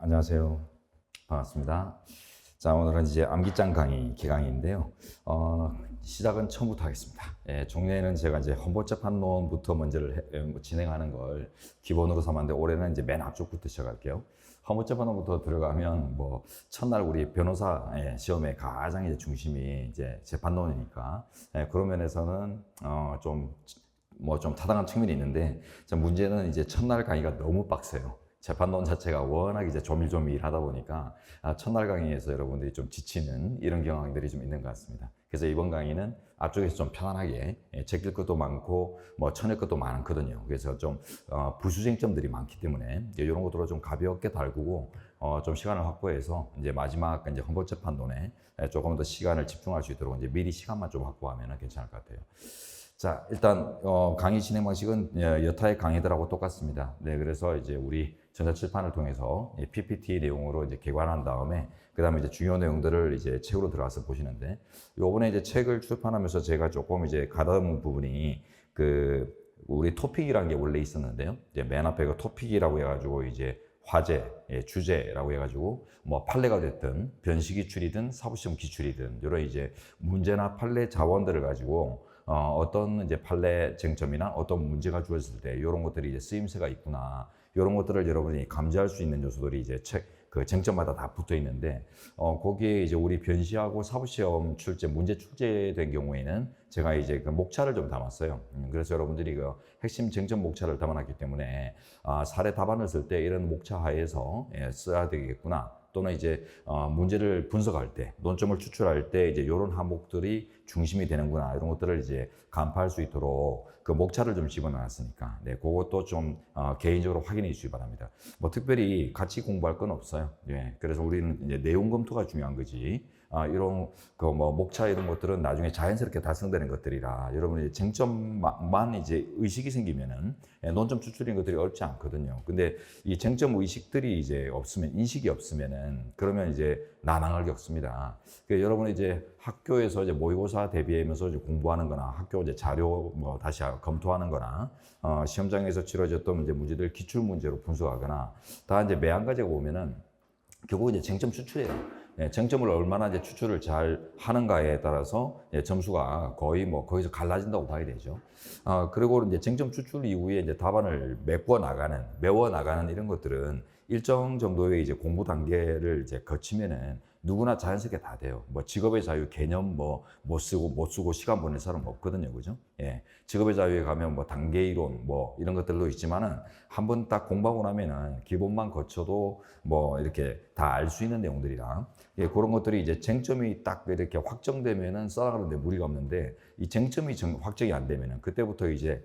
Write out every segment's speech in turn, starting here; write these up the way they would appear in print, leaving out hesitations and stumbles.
안녕하세요. 반갑습니다. 자, 오늘은 이제 암기장 강의 기강인데요. 시작은 처음부터 하겠습니다. 종래에는 제가 이제 헌법재판론부터 진행하는 걸 기본으로 삼았는데 올해는 이제 맨 앞쪽부터 시작할게요. 헌법재판론부터 들어가면 뭐 첫날 우리 변호사 시험의 가장 이제 중심이 이제 재판론이니까 그런 면에서는 좀 타당한 측면이 있는데 문제는 이제 첫날 강의가 너무 빡세요. 재판론 자체가 워낙 이제 조밀조밀하다 보니까 첫날 강의에서 여러분들이 좀 지치는 이런 경향들이 좀 있는 것 같습니다. 그래서 이번 강의는 앞쪽에서 좀 편안하게 제낄 것도 많고 뭐 쳐낼 것도 많거든요. 그래서 좀 부수쟁점들이 많기 때문에 이런 것들로 좀 가볍게 다루고 좀 시간을 확보해서 이제 마지막 이제 헌법재판론에 조금 더 시간을 집중할 수 있도록 이제 미리 시간만 좀 확보하면 괜찮을 것 같아요. 자, 일단 강의 진행 방식은 여타의 강의들하고 똑같습니다. 네, 그래서 이제 우리 전자칠판을 통해서 PPT 내용으로 이제 개관한 다음에 그다음에 이제 중요 내용들을 이제 책으로 들어가서 보시는데, 요번에 이제 책을 출판하면서 제가 조금 이제 가다듬은 부분이 우리 토픽이라는 게 원래 있었는데요. 이제 맨 앞에 그 토픽이라고 해가지고 이제 화제, 주제라고 해가지고 뭐 판례가 됐든 변시 기출이든 사법시험 기출이든 이런 이제 문제나 판례 자원들을 가지고 어떤 이제 판례 쟁점이나 어떤 문제가 주어졌을 때 이런 것들이 이제 쓰임새가 있구나, 이런 것들을 여러분이 감지할 수 있는 요소들이 이제 그 쟁점마다 다 붙어 있는데, 거기에 이제 우리 변시하고 사법시험 문제 출제된 경우에는 제가 이제 그 목차를 좀 담았어요. 그래서 여러분들이 그 핵심 쟁점 목차를 담아놨기 때문에 사례 답안을 쓸 때 이런 목차 하에서 써야 되겠구나, 또는 이제 문제를 분석할 때, 논점을 추출할 때 이제 이런 항목들이 중심이 되는구나, 이런 것들을 이제 간파할 수 있도록 그 목차를 좀 집어넣었으니까, 네, 그것도 좀 개인적으로 확인해 주시기 바랍니다. 뭐 특별히 같이 공부할 건 없어요. 예, 그래서 우리는 이제 내용 검토가 중요한 거지. 이런 뭐 목차 이런 것들은 나중에 자연스럽게 달성되는 것들이라 여러분이 쟁점만 이제 의식이 생기면은 논점 추출인 것들이 어렵지 않거든요. 근데 이 쟁점 의식들이 이제 없으면, 인식이 없으면은 그러면 이제 난항을 겪습니다. 그러니까 여러분이 이제 학교에서 이제 모의고사 대비하면서 이제 공부하는 거나 학교 이제 자료 뭐 다시 검토하는 거나 시험장에서 치러졌던 이제 문제들 기출 문제로 분석하거나 다 이제 매한 가지가 오면은 결국 이제 쟁점 추출이에요. 쟁점을 얼마나 이제 추출을 잘 하는가에 따라서 점수가 거의 뭐 거기서 갈라진다고 봐야 되죠. 그리고 이제 쟁점 추출 이후에 이제 답안을 외워 나가는 이런 것들은 일정 정도의 이제 공부 단계를 이제 거치면은 누구나 자연스럽게 다 돼요. 뭐 직업의 자유 개념 못 쓰고 시간 보낼 사람 없거든요. 그죠? 예. 직업의 자유에 가면 뭐 단계 이론 뭐 이런 것들도 있지만은 한번 딱 공부하고 나면은 기본만 거쳐도 뭐 이렇게 다 알 수 있는 내용들이라, 그런 것들이 이제 쟁점이 딱 이렇게 확정되면은 써나가는데 무리가 없는데, 이 쟁점이 확정이 안 되면은 그때부터 이제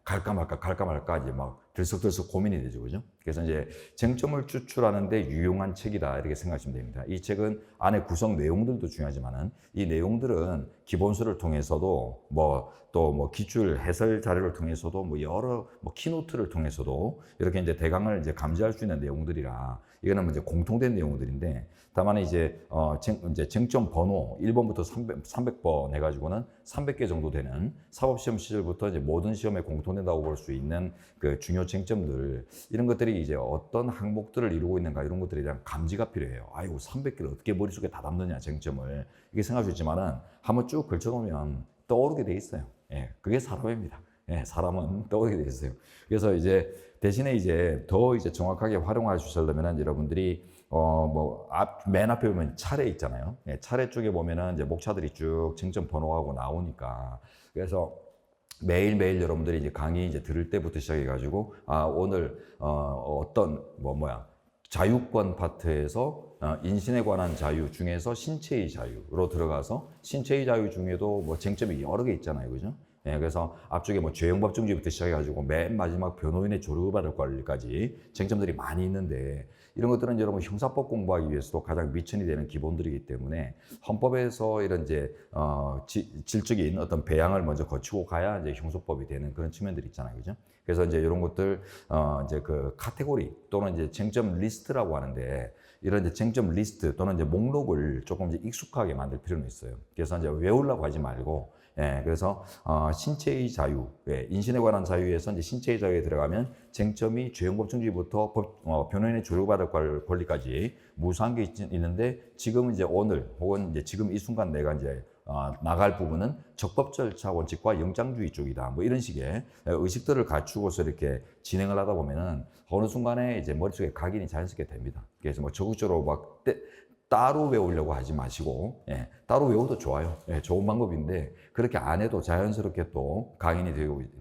갈까 말까 이제 막 들썩들썩 고민이 되죠. 그죠? 그래서 이제 쟁점을 추출하는데 유용한 책이다, 이렇게 생각하시면 됩니다. 이 책은 안에 구성 내용들도 중요하지만은 이 내용들은 기본서를 통해서도 또 기출 해설 자료를 통해서도 여러 키노트를 통해서도 이렇게 이제 대강을 이제 감지할 수 있는 내용들이라, 이거는 이제 공통된 내용들인데, 다만 이제 쟁점 번호 1번부터 300번 해가지고는 300개 정도 되는 사법시험 시절부터 이제 모든 시험에 공통된다고 볼 수 있는 그 중요 쟁점들, 이런 것들이 이제 어떤 항목들을 이루고 있는가, 이런 것들에 대한 감지가 필요해요. 아이고 300개를 어떻게 머릿속에 다 담느냐 쟁점을, 이게 생각할 수 있지만은 한번 쭉 걸쳐놓으면 떠오르게 돼 있어요. 그게 사람입니다. 사람은 떠오르게 돼 있어요. 그래서 이제 대신에 이제 더 이제 정확하게 활용할 수 있으려면 여러분들이 맨 앞에 보면 차례 있잖아요. 차례 쪽에 보면은 이제 목차들이 쭉 쟁점 번호하고 나오니까, 그래서 매일매일 여러분들이 이제 강의 이제 들을 때부터 시작해가지고, 오늘, 어떤, 자유권 파트에서 인신에 관한 자유 중에서 신체의 자유로 들어가서, 신체의 자유 중에도 쟁점이 여러 개 있잖아요. 그죠? 그래서 앞쪽에 죄형법정지부터 시작해가지고 맨 마지막 변호인의 조류받을 권리까지 쟁점들이 많이 있는데, 이런 것들은 여러분 형사법 공부하기 위해서도 가장 미천이 되는 기본들이기 때문에 헌법에서 이런 이제 질적인 어떤 배양을 먼저 거치고 가야 이제 형소법이 되는 그런 측면들이 있잖아요. 그죠? 그래서 이제 이런 것들 이제 그 카테고리 또는 이제 쟁점 리스트라고 하는데, 이런 이제 쟁점 리스트 또는 이제 목록을 조금 이제 익숙하게 만들 필요는 있어요. 그래서 이제 외우려고 하지 말고, 그래서 신체의 자유, 인신에 관한 자유에서 이제 신체의 자유에 들어가면 쟁점이 죄형법정주의부터 변호인의 조력받을 권리까지 무수한 게 있는데 지금 이제 오늘 혹은 이제 지금 이 순간 내가 이제 나갈 부분은 적법 절차 원칙과 영장주의 쪽이다. 뭐 이런 식의 의식들을 갖추고서 이렇게 진행을 하다 보면은 어느 순간에 이제 머릿속에 각인이 자연스럽게 됩니다. 그래서 뭐 적극적으로 막 따로 외우려고 하지 마시고, 따로 외워도 좋아요. 좋은 방법인데 그렇게 안 해도 자연스럽게 또 강인이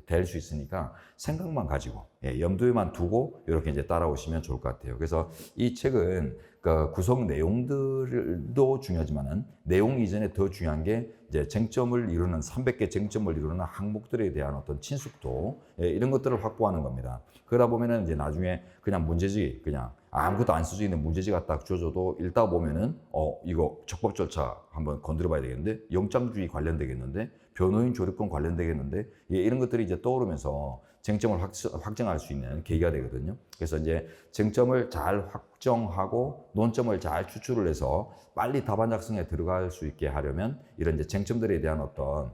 될 수 있으니까 생각만 가지고, 염두에만 두고 이렇게 이제 따라오시면 좋을 것 같아요. 그래서 이 책은 그 구성 내용들도 중요하지만은 내용 이전에 더 중요한 게 이제 쟁점을 이루는 300개 쟁점을 이루는 항목들에 대한 어떤 친숙도, 이런 것들을 확보하는 겁니다. 그러다 보면은 이제 나중에 그냥 문제지, 그냥 아무것도 안 써져 있는 문제지가 딱 줘줘도 읽다 보면은 이거 적법 절차 한번 건드려 봐야 되겠는데, 영장주의 관련되겠는데, 변호인 조력권 관련되겠는데, 이런 것들이 이제 떠오르면서 쟁점을 확정할 수 있는 계기가 되거든요. 그래서 이제 쟁점을 잘 확정하고 논점을 잘 추출을 해서 빨리 답안 작성에 들어갈 수 있게 하려면 이런 이제 쟁점들에 대한 어떤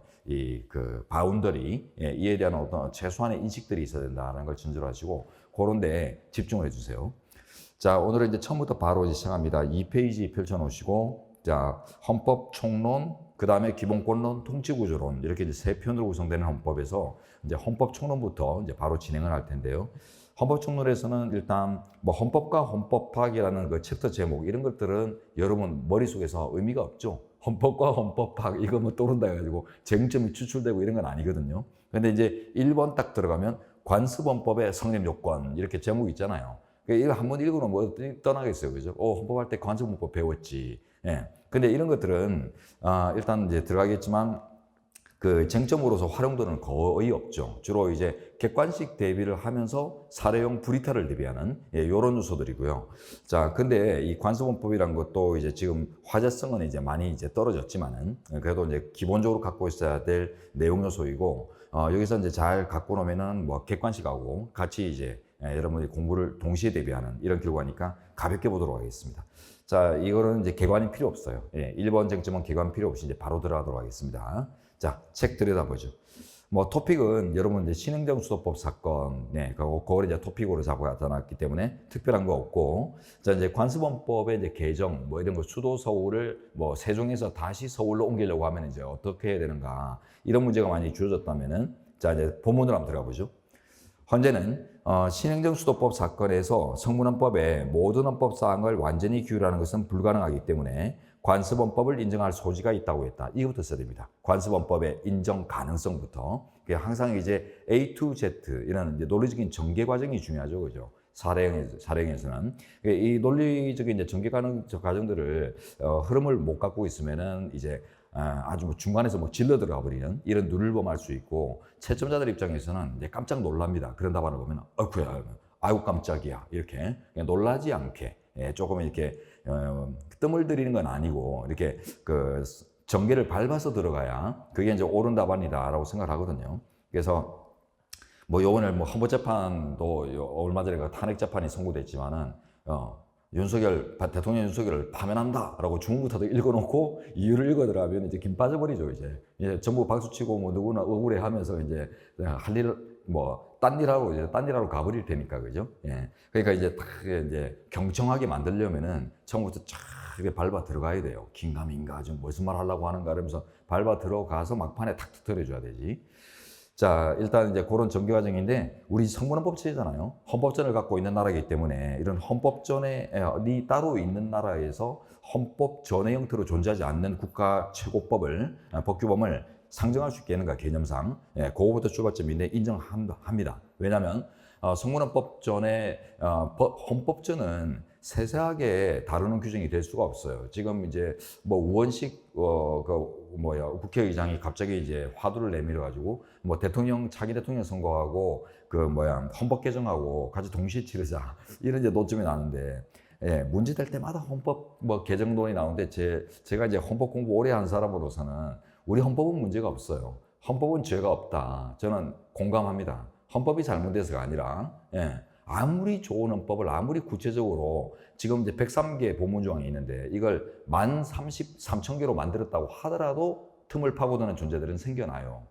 그 바운더리, 이에 대한 어떤 최소한의 인식들이 있어야 된다는 걸 전제로 하시고 그런 데 집중을 해주세요. 자, 오늘은 이제 처음부터 바로 이제 시작합니다. 2페이지 펼쳐놓으시고, 자, 헌법 총론, 그 다음에 기본권론, 통치구조론, 이렇게 이제 세 편으로 구성되는 헌법에서 이제 헌법 총론부터 이제 바로 진행을 할 텐데요. 헌법 총론에서는 일단 뭐 헌법과 헌법 파악이라는 그 챕터 제목, 이런 것들은 여러분 머릿속에서 의미가 없죠. 헌법과 헌법 파악, 이거 뭐 떠오른다 해가지고 쟁점이 추출되고 이런 건 아니거든요. 근데 이제 1번 딱 들어가면 관습헌법의 성립 요건, 이렇게 제목이 있잖아요. 이거 한번 읽으면 뭐 떠나겠어요. 그죠? 헌법할 때 관습헌법 배웠지. 근데 이런 것들은, 일단 이제 들어가겠지만, 그 쟁점으로서 활용도는 거의 없죠. 주로 이제 객관식 대비를 하면서 사례용 불이탈을 대비하는, 요런 요소들이고요. 자, 근데 이 관습헌법이란 것도 이제 지금 화제성은 이제 많이 이제 떨어졌지만은, 그래도 이제 기본적으로 갖고 있어야 될 내용 요소이고, 여기서 이제 잘 갖고 놓으면은 뭐 객관식하고 같이 이제 여러분들이 공부를 동시에 대비하는 이런 결과니까 가볍게 보도록 하겠습니다. 자, 이거는 이제 개관이 필요 없어요. 1번 쟁점은 개관 필요 없이 이제 바로 들어가도록 하겠습니다. 자, 책 들여다보죠. 뭐 토픽은 여러분 이제 신행정 수도법 사건, 그걸 이제 토픽으로 잡고 나타났기 때문에 특별한 거 없고, 자, 이제 관습헌법의 이제 개정, 뭐 이런 거 수도 서울을 뭐 세종에서 다시 서울로 옮기려고 하면 이제 어떻게 해야 되는가, 이런 문제가 많이 주어졌다면은, 자, 이제 본문으로 한번 들어가 보죠. 현재는 신행정수도법 사건에서 성문헌법의 모든 헌법사항을 완전히 규율하는 것은 불가능하기 때문에 관습헌법을 인정할 소지가 있다고 했다. 이거부터 써야 됩니다. 관습헌법의 인정 가능성부터. 항상 이제 A to Z 이런 이제 논리적인 전개 과정이 중요하죠, 그죠? 사례에서는 이 논리적인 이제 전개 과정들을 흐름을 못 갖고 있으면은 이제 아주 뭐 중간에서 뭐 질러 들어가 버리는 이런 누를범할 수 있고, 채점자들 입장에서는 이제 깜짝 놀랍니다. 그런 답안을 보면 어이쿠야, 아이고 깜짝이야, 이렇게 놀라지 않게 조금 이렇게 뜸을 들이는 건 아니고 이렇게 그 전개를 밟아서 들어가야 그게 이제 옳은 답안이다라고 생각을 하거든요. 그래서 뭐 요번에 뭐 헌법재판도 얼마 전에 그 탄핵 재판이 선고됐지만은 대통령 윤석열을 파면한다라고 중국부터도 읽어놓고 이유를 읽어 들어가면 이제 김 빠져버리죠. 이제 전부 박수치고 뭐 누구나 억울해하면서 이제 할 일 뭐 딴 일하러 가버릴 테니까, 그죠? 그러니까 이제 딱 이제 경청하게 만들려면은 처음부터 쫙 이렇게 밟아 들어가야 돼요. 긴가민가 좀 무슨 말 하려고 하는가 이러면서 밟아 들어가서 막판에 탁 터뜨려줘야 되지. 자, 일단 이제 그런 전개 과정인데, 우리 성문헌법체잖아요. 헌법전을 갖고 있는 나라이기 때문에 이런 헌법전에 따로 있는 나라에서 헌법 전의 형태로 존재하지 않는 국가 최고법을, 법규범을 상정할 수 있겠는가, 개념상. 그거부터 출발점인데 인정합니다. 왜냐하면 성문헌법전의 헌법전은 세세하게 다루는 규정이 될 수가 없어요. 지금 이제 뭐 우원식 국회의장이 갑자기 이제 화두를 내밀어 가지고 뭐 자기 대통령 선거하고 헌법 개정하고 같이 동시에 치르자, 이런 이제 논점이 나는데, 문제될 때마다 헌법 개정론이 나오는데, 제가 이제 헌법 공부 오래 한 사람으로서는 우리 헌법은 문제가 없어요. 헌법은 죄가 없다. 저는 공감합니다. 헌법이 잘못돼서가 아니라, 아무리 좋은 헌법을 아무리 구체적으로 지금 이제 103개 본문조항이 있는데 이걸 13,000개로 만들었다고 하더라도 틈을 파고드는 존재들은 생겨나요.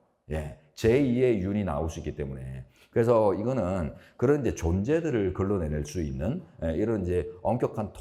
제2의 윤이 나올 수 있기 때문에 그래서 이거는 그런 이제 존재들을 걸러내낼 수 있는 이런 이제 엄격한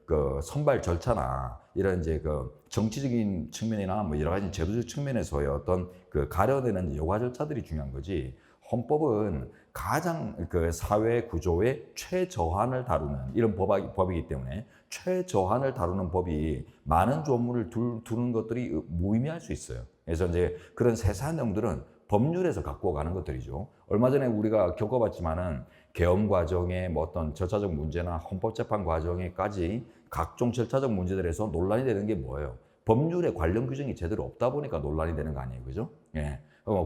그 선발 절차나 이런 이제 그 정치적인 측면이나 뭐 여러 가지 제도적 측면에서의 어떤 그 가려내는 여과 절차들이 중요한 거지. 헌법은 가장 그 사회 구조의 최저한을 다루는 이런 법이기 때문에 최저한을 다루는 법이 많은 조문을 두는 것들이 무의미할 수 있어요. 그래서 이제 그런 세세한 내용들은 법률에서 갖고 가는 것들이죠. 얼마 전에 우리가 겪어봤지만은 계엄 과정에 뭐 어떤 절차적 문제나 헌법재판 과정에까지 각종 절차적 문제들에서 논란이 되는 게 뭐예요? 법률에 관련 규정이 제대로 없다 보니까 논란이 되는 거 아니에요, 그죠? 예.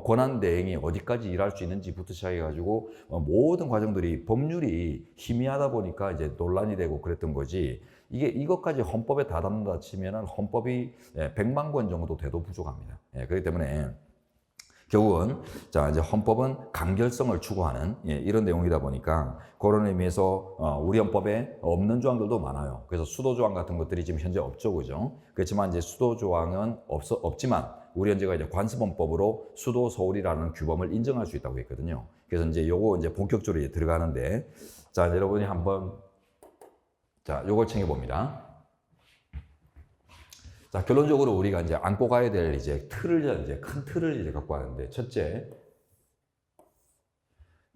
권한 대행이 어디까지 일할 수 있는지부터 시작해가지고 모든 과정들이 법률이 희미하다 보니까 이제 논란이 되고 그랬던 거지. 이것까지 헌법에 다 담는다 치면은 헌법이 100만 권 정도 돼도 부족합니다. 그렇기 때문에 결국은 자 이제 헌법은 간결성을 추구하는 이런 내용이다 보니까 그런 의미에서 우리 헌법에 없는 조항들도 많아요. 그래서 수도 조항 같은 것들이 지금 현재 없죠, 그죠? 그렇지만 이제 수도 조항은 없지만 우리 현재가 이제 관습헌법으로 수도 서울이라는 규범을 인정할 수 있다고 했거든요. 그래서 이제 요거 이제 본격적으로 이제 들어가는데 자 여러분이 한번 자 요걸 챙겨봅니다. 자, 결론적으로 우리가 이제 안고 가야 될 이제 큰 틀을 이제 갖고 가는데, 첫째.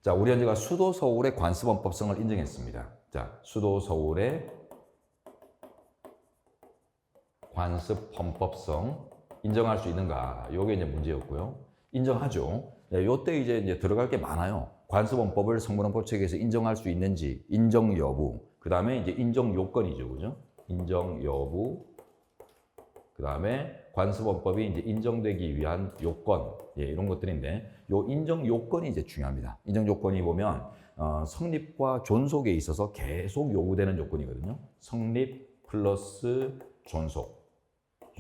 자, 우리 현재가 수도 서울의 관습헌법성을 인정했습니다. 자, 수도 서울의 관습헌법성 인정할 수 있는가? 요게 이제 문제였고요. 인정하죠. 요때 이제 들어갈 게 많아요. 관습헌법을 성문헌법 체계에서 인정할 수 있는지, 인정 여부, 그 다음에 이제 인정 요건이죠. 그죠? 인정 여부, 그 다음에 관습헌법이 이제 인정되기 위한 요건, 이런 것들인데, 요 인정 요건이 이제 중요합니다. 인정 요건이 보면, 성립과 존속에 있어서 계속 요구되는 요건이거든요. 성립 플러스 존속,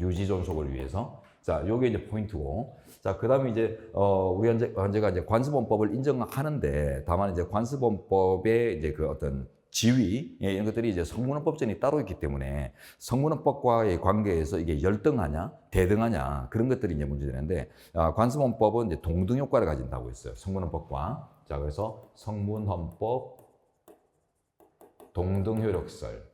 유지 존속을 위해서. 자, 요게 이제 포인트고. 자, 그 다음에 이제, 우리 현재가 이제 관습헌법을 인정하는데, 다만 이제 관습헌법의 이제 그 어떤 지위 이런 것들이 이제 성문헌법전이 따로 있기 때문에 성문헌법과의 관계에서 이게 열등하냐 대등하냐 그런 것들이 이제 문제되는데 관습헌법은 이제 동등 효과를 가진다고 했어요. 성문헌법과. 자, 그래서 성문헌법 동등 효력설.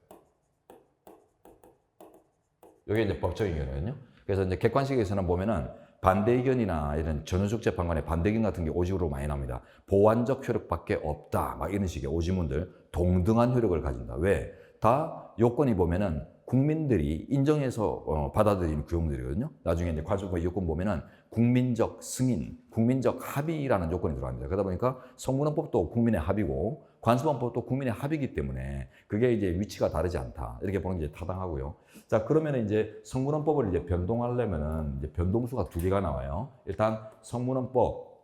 이게 이제 법적 의견이거든요. 그래서 이제 객관식에서는 보면은 반대 의견이나 이런 전원적 재판관의 반대 의견 같은 게 오직으로 많이 나옵니다. 보완적 효력밖에 없다. 막 이런 식의 오지문들. 동등한 효력을 가진다. 왜? 다 요건이 보면은 국민들이 인정해서 받아들이는 규정들이거든요. 나중에 이제 관습법 요건 보면은 국민적 승인, 국민적 합의라는 요건이 들어갑니다. 그러다 보니까 성문헌법도 국민의 합의고 관습헌법도 국민의 합의이기 때문에 그게 이제 위치가 다르지 않다. 이렇게 보는 게 이제 타당하고요. 자, 그러면 이제 성문헌법을 이제 변동하려면은 이제 변동수가 두 개가 나와요. 일단 성문헌법,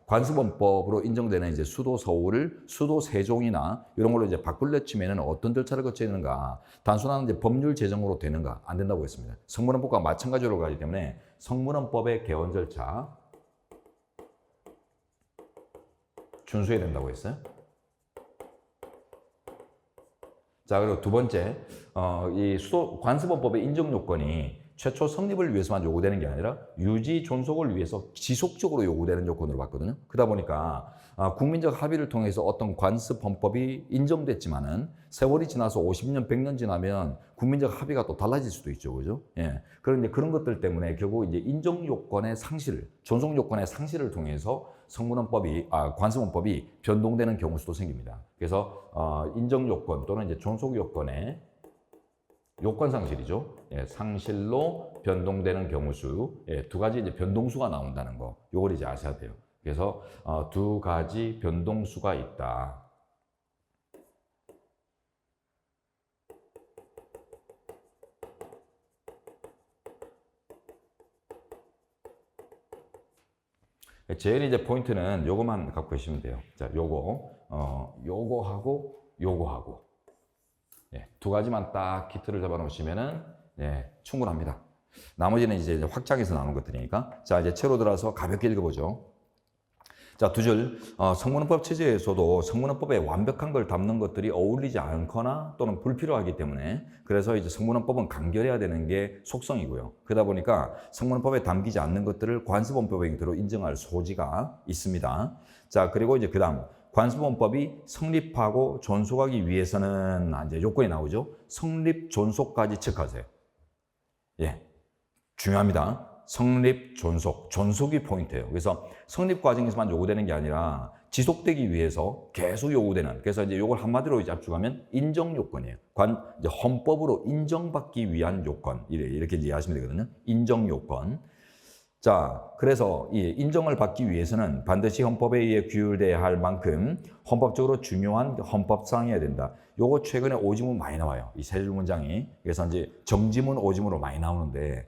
관습헌법으로 인정되는 이제 수도 서울을 수도 세종이나 이런 걸로 이제 바꾸려 치면은 어떤 절차를 거쳐야 되는가? 단순한 이제 법률 제정으로 되는가? 안 된다고 했습니다. 성문헌법과 마찬가지로 가기 때문에 성문헌법의 개헌 절차 준수해야 된다고 했어요. 자, 그리고 두 번째, 이 관습헌법의 인정 요건이 최초 성립을 위해서만 요구되는 게 아니라 유지 존속을 위해서 지속적으로 요구되는 요건으로 봤거든요. 그러다 보니까 국민적 합의를 통해서 어떤 관습헌법이 인정됐지만은 세월이 지나서 50년, 100년 지나면 국민적 합의가 또 달라질 수도 있죠, 그죠? 예. 그런데 그런 것들 때문에 결국 이제 인정 요건의 상실, 존속 요건의 상실을 통해서 관습헌법이 변동되는 경우 수도 생깁니다. 그래서 인정 요건 또는 이제 존속 요건의 요건 상실이죠. 상실로 변동되는 경우 수, 두 가지 이제 변동수가 나온다는 거, 요걸 이제 아셔야 돼요. 그래서 두 가지 변동수가 있다. 제일 이제 포인트는 요거만 갖고 계시면 돼요. 자, 요거하고 요거하고. 두 가지만 딱 키트를 잡아 놓으시면은 충분합니다. 나머지는 이제 확장해서 나오는 것들이니까. 자, 이제 채로 들어서 가볍게 읽어보죠. 자, 두 줄. 성문헌법 체제에서도 성문헌법에 완벽한 걸 담는 것들이 어울리지 않거나 또는 불필요하기 때문에 그래서 이제 성문헌법은 간결해야 되는 게 속성이고요. 그러다 보니까 성문헌법에 담기지 않는 것들을 관습헌법의 형태로 인정할 소지가 있습니다. 자, 그리고 이제 그 다음. 관습헌법이 성립하고 존속하기 위해서는 이제 요건이 나오죠. 성립, 존속까지 체크하세요. 예. 중요합니다. 성립, 존속. 존속이 포인트예요. 그래서 성립 과정에서만 요구되는 게 아니라 지속되기 위해서 계속 요구되는. 그래서 이제 요걸 한마디로 이제 압축하면 인정 요건이에요. 이제 헌법으로 인정받기 위한 요건. 이렇게 이해하시면 되거든요. 인정 요건. 자, 그래서 이 인정을 받기 위해서는 반드시 헌법에 의해 규율돼야 할 만큼 헌법적으로 중요한 헌법사항이어야 된다. 요거 최근에 오지문 많이 나와요. 이 세 줄 문장이. 그래서 이제 정지문, 오지문으로 많이 나오는데,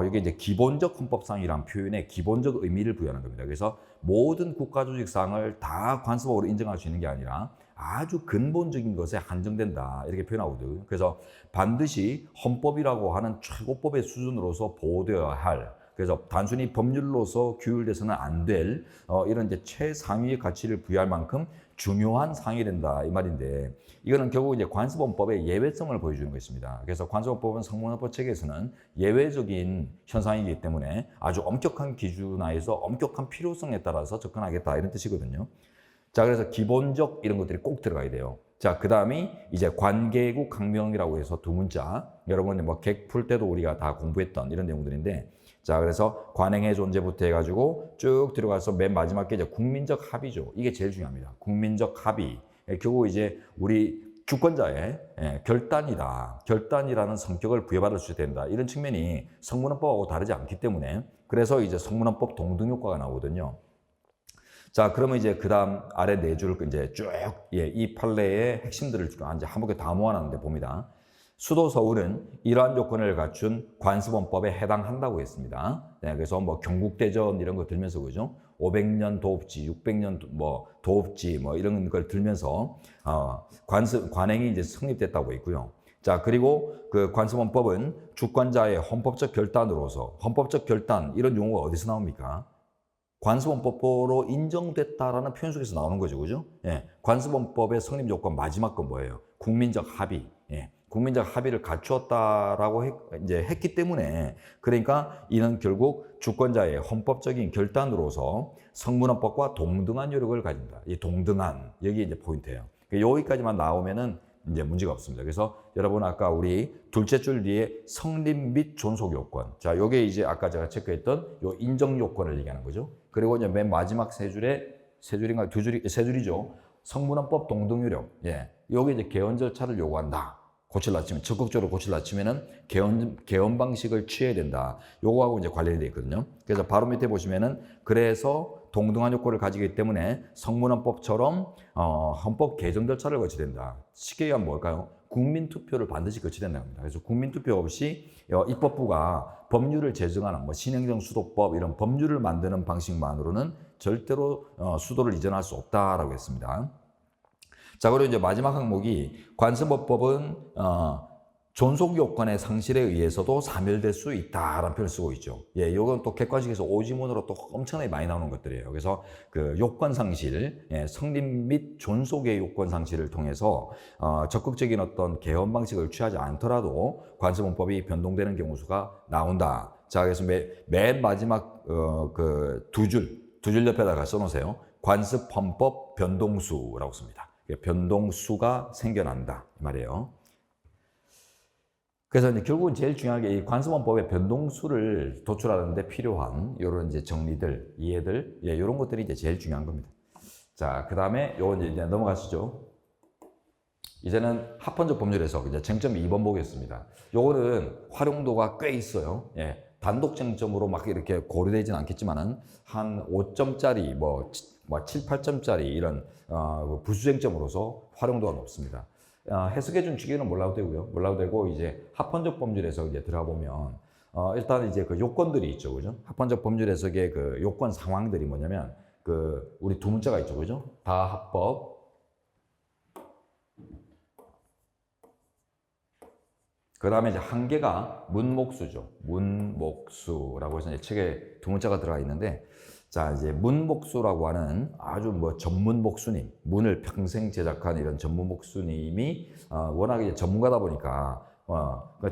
이게 이제 기본적 헌법사항이란 표현에 기본적 의미를 부여하는 겁니다. 그래서 모든 국가조직사항을 다 관습법으로 인정할 수 있는 게 아니라 아주 근본적인 것에 한정된다. 이렇게 표현하거든요. 그래서 반드시 헌법이라고 하는 최고법의 수준으로서 보호되어야 할 그래서 단순히 법률로서 규율돼서는 안 될 이런 이제 최상위의 가치를 부여할 만큼 중요한 사항이 된다 이 말인데 이거는 결국 이제 관습헌법의 예외성을 보여주는 것입니다. 그래서 관습헌법은 성문헌법 체계에서는 예외적인 현상이기 때문에 아주 엄격한 기준 하에서 엄격한 필요성에 따라서 접근하겠다 이런 뜻이거든요. 자, 그래서 기본적 이런 것들이 꼭 들어가야 돼요. 자, 그 다음이 이제 관계국 항명이라고 해서 두 문자. 여러분 뭐 객 풀 때도 우리가 다 공부했던 이런 내용들인데 자, 그래서 관행의 존재부터 해가지고 쭉 들어가서 맨 마지막 게 이제 국민적 합의죠. 이게 제일 중요합니다. 국민적 합의. 결국 이제 우리 주권자의 결단이다. 결단이라는 성격을 부여받을 수 된다. 이런 측면이 성문헌법하고 다르지 않기 때문에 그래서 이제 성문헌법 동등효과가 나오거든요. 자, 그러면 이제 그 다음 아래 네 줄 이제 쭉, 이 판례의 핵심들을 이제 한복에 다 모아놨는데 봅니다. 수도 서울은 이러한 요건을 갖춘 관습헌법에 해당한다고 했습니다. 그래서 뭐 경국대전 이런 거 들면서 그죠? 500년 도읍지, 600년 뭐 도읍지 뭐 이런 걸 들면서 관행이 이제 성립됐다고 했고요. 자, 그리고 그 관습헌법은 주권자의 헌법적 결단으로서 헌법적 결단 이런 용어가 어디서 나옵니까? 관습헌법으로 인정됐다라는 표현 속에서 나오는 거죠, 그죠? 관습헌법의 성립 요건 마지막 건 뭐예요? 국민적 합의. 국민적 합의를 갖추었다라고 이제 했기 때문에 그러니까 이는 결국 주권자의 헌법적인 결단으로서 성문헌법과 동등한 효력을 가진다. 이 동등한 여기 이제 포인트예요. 여기까지만 나오면은 이제 문제가 없습니다. 그래서 여러분 아까 우리 둘째 줄 뒤에 성립 및 존속 요건. 자, 요게 이제 아까 제가 체크했던 요 인정 요건을 얘기하는 거죠. 그리고 이제 맨 마지막 세 줄인가 세 줄이죠. 성문헌법 동등효력. 요게 이제 개헌 절차를 요구한다. 고칠라치면 적극적으로 고칠라치면은 개헌 방식을 취해야 된다. 요거하고 이제 관련이 되어 있거든요. 그래서 바로 밑에 보시면은 그래서 동등한 요건을 가지기 때문에 성문헌법처럼 헌법 개정 절차를 거쳐야 된다. 쉽게 얘기하면 뭘까요? 국민투표를 반드시 거쳐야 된다는 겁니다. 그래서 국민투표 없이 입법부가 법률을 제정하는 뭐 신행정 수도법 이런 법률을 만드는 방식만으로는 절대로 수도를 이전할 수 없다라고 했습니다. 자, 그리고 이제 마지막 항목이 관습헌법은 존속 요건의 상실에 의해서도 사멸될 수 있다라는 표현을 쓰고 있죠. 이건 또 객관식에서 오지문으로 또 엄청나게 많이 나오는 것들이에요. 그래서 그 요건 상실, 성립 및 존속의 요건 상실을 통해서 적극적인 어떤 개헌 방식을 취하지 않더라도 관습헌법이 변동되는 경우 수가 나온다. 자, 그래서 맨 마지막 그 두 줄 옆에다가 써놓으세요. 관습헌법 변동수라고 씁니다. 변동수가 생겨난다 이 말이에요. 그래서 이제 결국은 제일 중요한 게 이 관습헌법의 변동수를 도출하는데 필요한 이런 이제 정리들, 이해들, 이런 것들이 이제 제일 중요한 겁니다. 자, 그 다음에 요거 이제 넘어가시죠. 이제는 합헌적 법률 해석 이제 쟁점 2번 보겠습니다. 요거는 활용도가 꽤 있어요. 단독 쟁점으로 막 이렇게 고려되지는 않겠지만은 한 5점짜리 뭐 7, 8점짜리 이런 부수쟁점으로서 활용도가 높습니다. 해석해준 주기는 몰라도 되고요. 몰라도 되고 이제 합헌적 법률에서 이제 들어가 보면 일단 이제 그 요건들이 있죠, 그죠? 합헌적 법률 해석의 그 요건 상황들이 뭐냐면 그 우리 두 문자가 있죠, 그죠? 다 합법. 그 다음에 이제 한 개가 문목수죠. 문목수라고 해서 이제 책에 두 문자가 들어가 있는데. 자, 이제 문목수라고 하는 아주 뭐 전문 목수님, 문을 평생 제작한 이런 전문 목수님이 워낙 이제 전문가다 보니까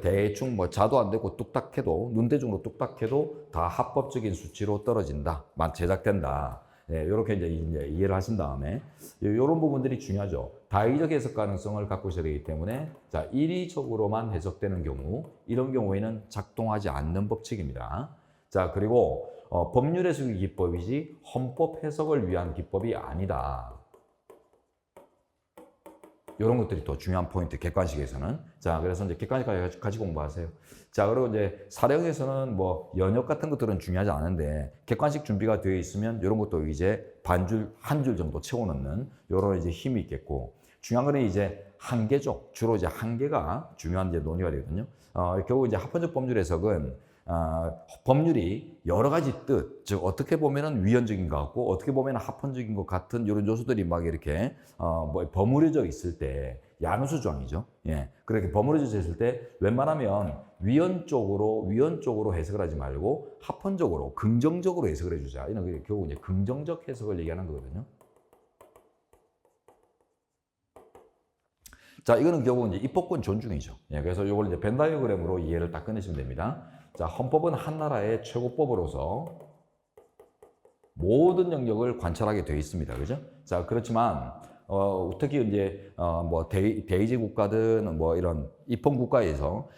대충 뭐 자도 안 되고 뚝딱해도 눈대중으로 뚝딱해도 다 합법적인 수치로 떨어진다, 제작된다. 예, 이렇게 이제 이해를 하신 다음에 이런 부분들이 중요하죠. 다의적 해석 가능성을 갖고 있어야 되기 때문에 자, 일의적으로만 해석되는 경우 이런 경우에는 작동하지 않는 법칙입니다. 자, 그리고 법률 해석의 기법이지 헌법 해석을 위한 기법이 아니다. 이런 것들이 또 중요한 포인트, 객관식에서는. 자, 그래서 이제 객관식까지 같이 공부하세요. 자, 그리고 이제 사령에서는 뭐 연역 같은 것들은 중요하지 않은데 객관식 준비가 되어 있으면 이런 것도 이제 한 줄 정도 채워 넣는 이런 이제 힘이 있겠고, 중요한 거는 이제 한계죠. 주로 이제 한계가 중요한 이제 논의가 되거든요. 결국 이제 합헌적 법률 해석은 법률이 여러 가지 뜻, 즉 어떻게 보면은 위헌적인 것 같고 어떻게 보면 합헌적인 것 같은 이런 요소들이 막 이렇게 버무려져 있을 때 양수 조항이죠. 예, 그렇게 버무려져 있을 때 웬만하면 위헌 쪽으로 해석을 하지 말고 합헌적으로, 긍정적으로 해석을 해주자. 이런 게 결국 이제 긍정적 해석을 얘기하는 거거든요. 자, 이거는 결국 이제 입법권 존중이죠. 예, 그래서 이걸 이제 벤 다이어그램으로 이해를 딱 끝내시면 됩니다. 자, 헌법은 한 나라의 최고법으로서 모든 영역을 관찰하게 되어 있습니다. 그죠? 자, 그렇지만, 특히 이제, 대의제 국가든 뭐 이런 입헌 국가에서,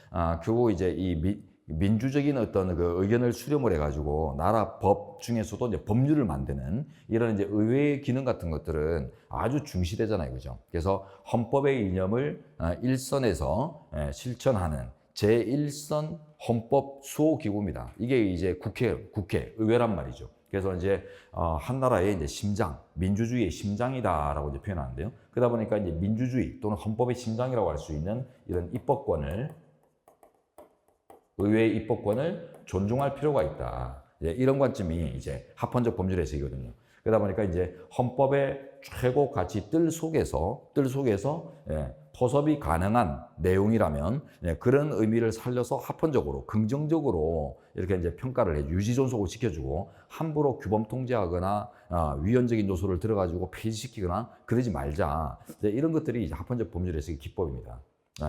결국 이제 이 민주적인 어떤 그 의견을 수렴을 해가지고 나라 법 중에서도 이제 법률을 만드는 이런 이제 의회의 기능 같은 것들은 아주 중시되잖아요. 그죠? 그래서 헌법의 이념을 일선에서 실천하는 제1선 헌법 수호기구입니다. 이게 이제 의회란 말이죠. 그래서 이제 한 나라의 이제 심장, 민주주의의 심장이다라고 이제 표현하는데요. 그러다 보니까 이제 민주주의 또는 헌법의 심장이라고 할 수 있는 이런 의회의 입법권을 존중할 필요가 있다. 이런 관점이 이제 합헌적 법률 해석이거든요. 그러다 보니까 이제 헌법의 최고 가치 뜰 속에서 포섭이 가능한 내용이라면 그런 의미를 살려서 합헌적으로, 긍정적으로 이렇게 이제 평가를 해, 유지 존속을 지켜주고 함부로 규범 통제하거나 위헌적인 요소를 들어가지고 폐지시키거나 그러지 말자. 이런 것들이 이제 합헌적 법률 해석의 기법입니다. 네.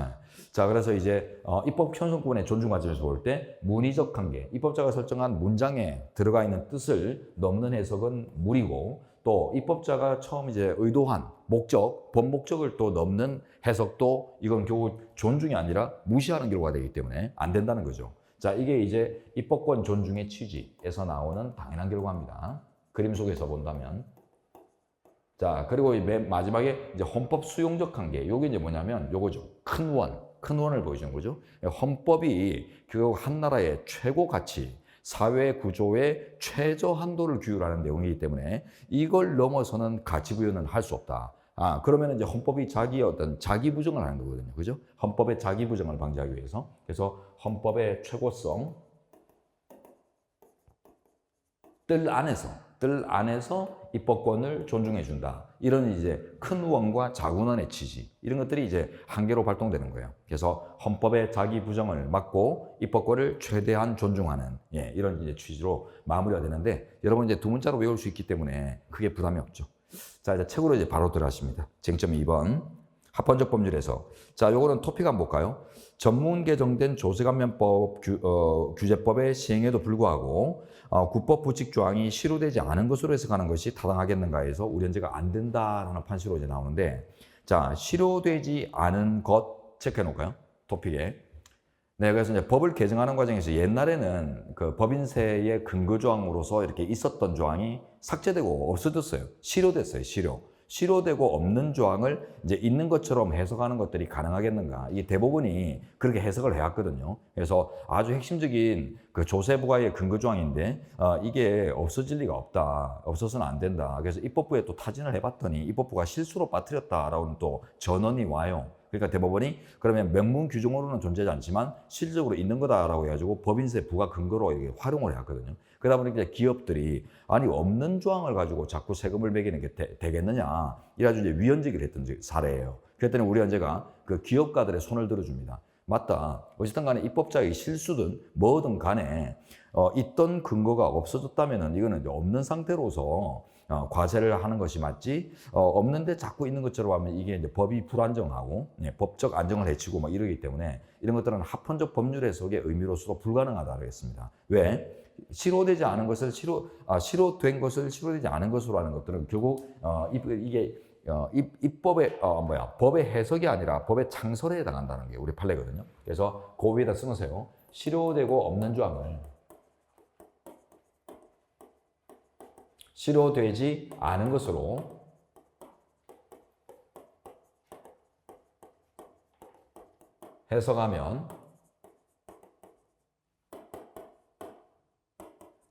자, 그래서 이제 입법 현성권의 존중 관점에서 볼 때 문의적 한계, 입법자가 설정한 문장에 들어가 있는 뜻을 넘는 해석은 무리고, 또 입법자가 처음 이제 의도한 목적, 법 목적을 또 넘는 해석도 이건 결국 존중이 아니라 무시하는 결과가 되기 때문에 안 된다는 거죠. 자, 이게 이제 입법권 존중의 취지에서 나오는 당연한 결과입니다. 그림 속에서 본다면. 자, 그리고 맨 마지막에 이제 헌법 수용적 한계. 요게 이제 뭐냐면 요거죠. 큰 원을 보여주는 거죠. 헌법이 결국 한 나라의 최고 가치, 사회 구조의 최저 한도를 규율하는 내용이기 때문에 이걸 넘어서는 가치 부여는 할 수 없다. 그러면 이제 헌법이 자기의 어떤 자기 부정을 하는 거거든요. 그죠? 헌법의 자기 부정을 방지하기 위해서. 그래서 헌법의 최고성, 뜰 안에서 입법권을 존중해 준다. 이런 이제 큰 원과 작은 원의 취지, 이런 것들이 이제 한계로 발동되는 거예요. 그래서 헌법의 자기 부정을 막고 입법권을 최대한 존중하는 이런 이제 취지로 마무리가 되는데, 여러분 이제 두 문자로 외울 수 있기 때문에 크게 부담이 없죠. 자, 이제 책으로 이제 바로 들어가십니다. 쟁점 2번. 합헌적 법률에서. 자, 요거는 토픽 한번 볼까요? 전문 개정된 조세감면법 규제법의 시행에도 불구하고 국법 부칙 조항이 실효되지 않은 것으로 해석하는 것이 타당하겠는가 해서 우려제가 안 된다라는 판시로 이제 나오는데, 자, 실효되지 않은 것 체크해 놓을까요? 토픽에. 네, 그래서 이제 법을 개정하는 과정에서 옛날에는 그 법인세의 근거 조항으로서 이렇게 있었던 조항이 삭제되고 없어졌어요. 실효됐어요. 실효되고 없는 조항을 이제 있는 것처럼 해석하는 것들이 가능하겠는가. 이게 대법원이 그렇게 해석을 해왔거든요. 그래서 아주 핵심적인 그 조세부과의 근거 조항인데 이게 없어질 리가 없다. 없어서는 안 된다. 그래서 입법부에 또 타진을 해봤더니 입법부가 실수로 빠뜨렸다라고는 또 전원이 와요. 그러니까 대법원이 그러면 명문 규정으로는 존재하지 않지만 실질적으로 있는 거다라고 해가지고 법인세 부과 근거로 이게 활용을 해왔거든요. 그러다 보니까 기업들이 아니 없는 조항을 가지고 자꾸 세금을 매기는 게 되겠느냐, 이래가지고 이제 위헌적이를 했던 사례예요. 그랬더니 우리 헌재가 그 기업가들의 손을 들어줍니다. 맞다. 어쨌든 간에 입법자의 실수든 뭐든 간에 있던 근거가 없어졌다면은 이거는 이제 없는 상태로서 과세를 하는 것이 맞지, 없는데 자꾸 있는 것처럼 하면 이게 이제 법이 불안정하고 법적 안정을 해치고 막 이러기 때문에 이런 것들은 합헌적 법률 해석의 의미로서도 불가능하다고 했습니다. 왜? 실효되지 않은 것을 실효된 것을 실효되지 않은 것으로 하는 것들은 결국 이게 입법의 법의 해석이 아니라 법의 창설에 해당한다는 게 우리 판례거든요. 그래서 그 위에다 쓰세요. 실효되고 없는 조항을 실효되지 않은 것으로 해석하면,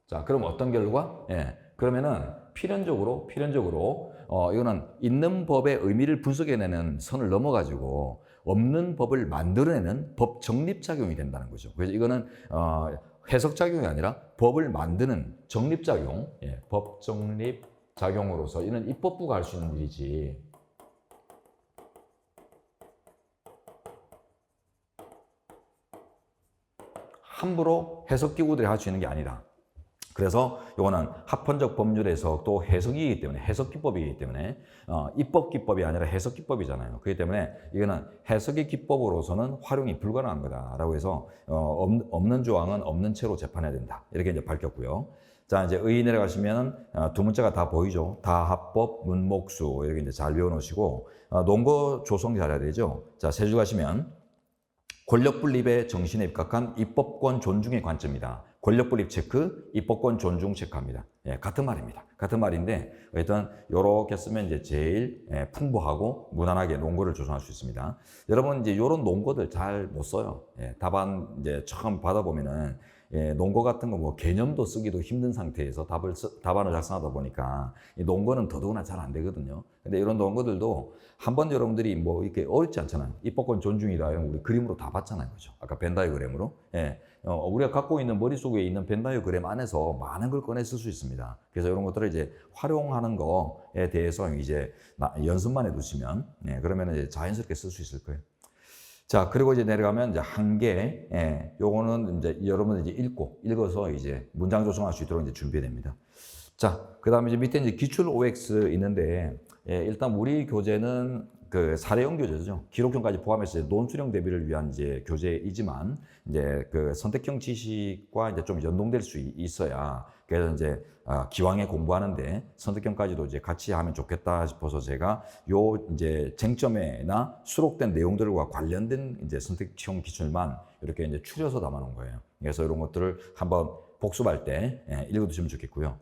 자, 그럼 어떤 결과? 예, 그러면은 필연적으로 이거는 있는 법의 의미를 분석해내는 선을 넘어가지고 없는 법을 만들어내는 법 정립작용이 된다는 거죠. 그래서 이거는 해석작용이 아니라 법을 만드는 정립작용, 예, 법 정립작용으로서 이는 입법부가 할 수 있는 일이지 함부로 해석기구들이 할 수 있는 게 아니다. 그래서 이거는 합헌적 법률에서 또 해석이기 때문에, 해석기법이기 때문에 입법기법이 아니라 해석기법이잖아요. 그렇기 때문에 이거는 해석의 기법으로서는 활용이 불가능한 거다라고 해서 없는 조항은 없는 채로 재판해야 된다. 이렇게 이제 밝혔고요. 자, 이제 의 내려가시면 두 문자가 다 보이죠. 다합법, 문목수 이렇게 이제 잘 외워놓으시고 논거 조성 잘해야 되죠. 자, 세 줄 가시면 권력 분립의 정신에 입각한 입법권 존중의 관점이다. 권력 분립 체크, 입법권 존중 체크합니다. 예, 같은 말입니다. 같은 말인데 일단 이렇게 쓰면 이제 제일 풍부하고 무난하게 논거를 조성할 수 있습니다. 여러분 이제 이런 논거들 잘 못 써요. 예, 답안 이제 처음 받아보면은 논거 같은 거 뭐 개념도 쓰기도 힘든 상태에서 답안을 작성하다 보니까 이 논거는 더더구나 잘 안 되거든요. 근데 이런 논거들도 한번 여러분들이 뭐 이렇게 어렵지 않잖아요. 입법권 존중이다 이런 우리 그림으로 다 봤잖아요, 그죠? 아까 벤다이어그램으로. 예, 우리가 갖고 있는 머릿속에 있는 벤다이어그램 안에서 많은 걸 꺼내 쓸 수 있습니다. 그래서 이런 것들을 이제 활용하는 거에 대해서 이제 연습만 해두시면, 그러면 이제 자연스럽게 쓸 수 있을 거예요. 자, 그리고 이제 내려가면 이제 한계, 요거는 이제 여러분 이제 읽어서 이제 문장 조성할 수 있도록 이제 준비됩니다. 자, 그 다음에 이제 밑에 이제 기출 OX 있는데, 일단 우리 교재는 그 사례형 교재죠. 기록형까지 포함해서 논술형 대비를 위한 이제 교재이지만, 이제 그 선택형 지식과 이제 좀 연동될 수 있어야, 그래서 이제 기왕에 공부하는데 선택형까지도 이제 같이 하면 좋겠다 싶어서 제가 요 이제 쟁점에나 수록된 내용들과 관련된 이제 선택형 기출만 이렇게 이제 추려서 담아놓은 거예요. 그래서 이런 것들을 한번 복습할 때 읽어두시면 좋겠고요.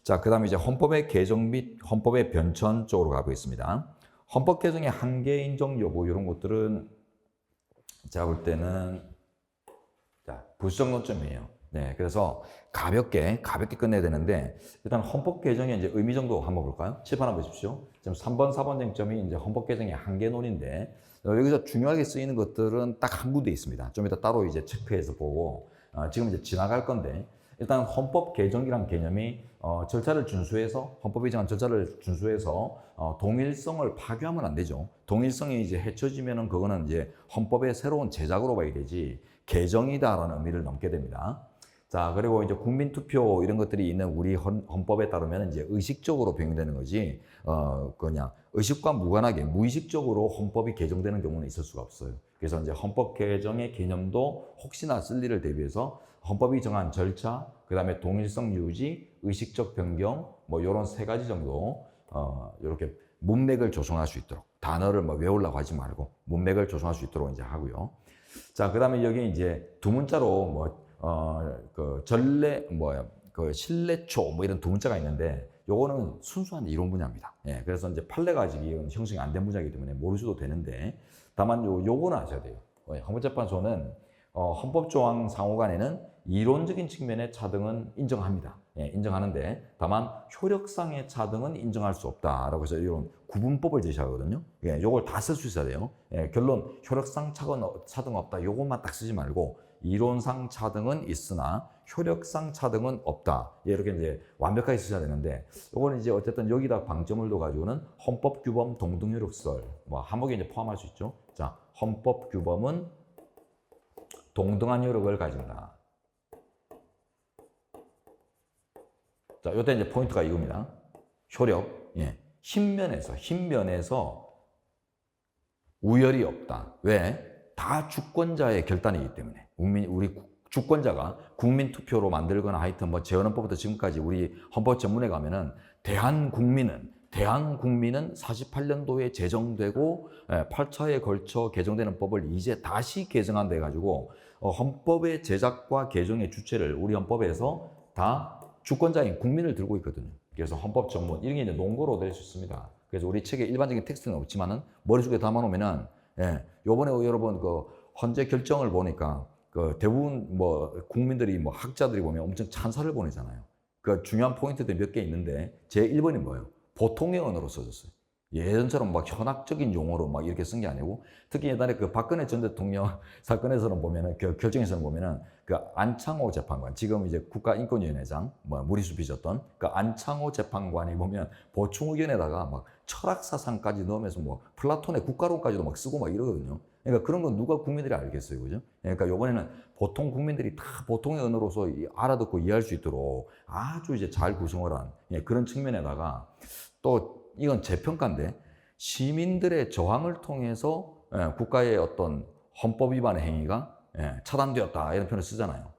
자, 그 다음에 이제 헌법의 개정 및 헌법의 변천 쪽으로 가보겠습니다. 헌법 개정의 한계 인정 여부 이런 것들은 제가 볼 때는 부수적 논점이에요. 네, 그래서 가볍게 끝내야 되는데 일단 헌법 개정의 이제 의미 정도 한번 볼까요? 칠판 한번 보십시오. 지금 3번, 4번 쟁점이 이제 헌법 개정의 한계론인데 여기서 중요하게 쓰이는 것들은 딱 한 군데 있습니다. 좀 이따 따로 이제 체크해서 보고 지금 이제 지나갈 건데 일단 헌법 개정이란 개념이 절차를 준수해서 헌법에 정한 절차를 준수해서 동일성을 파괴하면 안 되죠. 동일성이 이제 헤쳐지면은 그거는 이제 헌법의 새로운 제작으로 봐야 되지 개정이다라는 의미를 넘게 됩니다. 자, 그리고 이제 국민투표 이런 것들이 있는 우리 헌법에 따르면 이제 의식적으로 변경되는 거지, 그냥 의식과 무관하게 무의식적으로 헌법이 개정되는 경우는 있을 수가 없어요. 그래서 이제 헌법 개정의 개념도 혹시나 쓸 일을 대비해서 헌법이 정한 절차, 그 다음에 동일성 유지, 의식적 변경, 뭐 이런 세 가지 정도, 이렇게 문맥을 조성할 수 있도록 단어를 뭐 외우려고 하지 말고 문맥을 조성할 수 있도록 이제 하고요. 자, 그 다음에 여기 이제 두 문자로 신뢰초 이런 두 문자가 있는데 요거는 순수한 이론 분야입니다. 예, 그래서 이제 판례가 아직 형성이 안 된 분야이기 때문에 모르셔도 되는데 다만 요거는 아셔야 돼요. 헌법재판소는 헌법조항 상호간에는 이론적인 측면의 차등은 인정합니다. 예, 인정하는데 다만 효력상의 차등은 인정할 수 없다라고 해서 이런 구분법을 제시하거든요. 예, 요걸 다 쓸 수 있어야 돼요. 예, 결론 효력상 차등 없다. 요것만 딱 쓰지 말고 이론상 차등은 있으나 효력상 차등은 없다. 이렇게 이제 완벽하게 쓰셔야 되는데, 요거는 이제 어쨌든 여기다 방점을 둬가지고는 헌법규범 동등효력설, 뭐 항목에 이제 포함할 수 있죠. 자, 헌법규범은 동등한 효력을 가진다. 자, 이때 이제 포인트가 이겁니다. 효력. 예. 힘면에서 우열이 없다. 왜? 다 주권자의 결단이기 때문에. 우리 주권자가 국민 투표로 만들거나 하여튼 뭐 재헌헌법부터 지금까지 우리 헌법 전문에 가면은 대한국민은 48년도에 제정되고 8차에 걸쳐 개정되는 법을 이제 다시 개정한다 해가지고 헌법의 제작과 개정의 주체를 우리 헌법에서 다 주권자인 국민을 들고 있거든요. 그래서 헌법 전문 이런 게 이제 논거로 될 수 있습니다. 그래서 우리 책에 일반적인 텍스트는 없지만은 머릿속에 담아놓으면은 요번에 여러분 그 헌재 결정을 보니까 그 대부분 뭐 국민들이 뭐 학자들이 보면 엄청 찬사를 보내잖아요. 그 중요한 포인트들이 몇 개 있는데 제 1번이 뭐예요? 보통의 언어로 써졌어요. 예전처럼 막 현학적인 용어로 막 이렇게 쓴 게 아니고 특히 옛날에 그 박근혜 전 대통령 사건에서는 보면은 그 결정에서는 보면은 그 안창호 재판관 지금 이제 국가인권위원회장 뭐 무리수 빚었던 그 안창호 재판관이 보면 보충 의견에다가 막 철학 사상까지 넣으면서 뭐 플라톤의 국가론까지도 막 쓰고 막 이러거든요. 그러니까 그런 건 누가 국민들이 알겠어요, 그죠? 그러니까 이번에는 보통 국민들이 다 보통의 언어로서 알아듣고 이해할 수 있도록 아주 이제 잘 구성을 한 그런 측면에다가 또 이건 제 평가인데 시민들의 저항을 통해서 국가의 어떤 헌법 위반의 행위가 차단되었다 이런 표현을 쓰잖아요.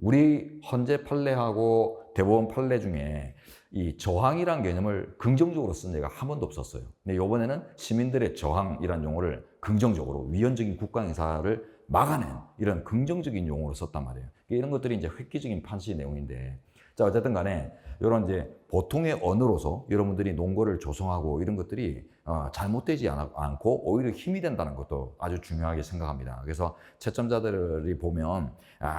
우리 헌재 판례하고 대법원 판례 중에 이 저항이란 개념을 긍정적으로 쓴 예가 한 번도 없었어요. 근데 이번에는 시민들의 저항이란 용어를 긍정적으로 위헌적인 국가 행사를 막아낸 이런 긍정적인 용어로 썼단 말이에요. 이런 것들이 이제 획기적인 판시 내용인데, 자 어쨌든 간에 이런 이제 보통의 언어로서 여러분들이 논거를 조성하고 이런 것들이 잘못되지 않고 오히려 힘이 된다는 것도 아주 중요하게 생각합니다. 그래서 채점자들이 보면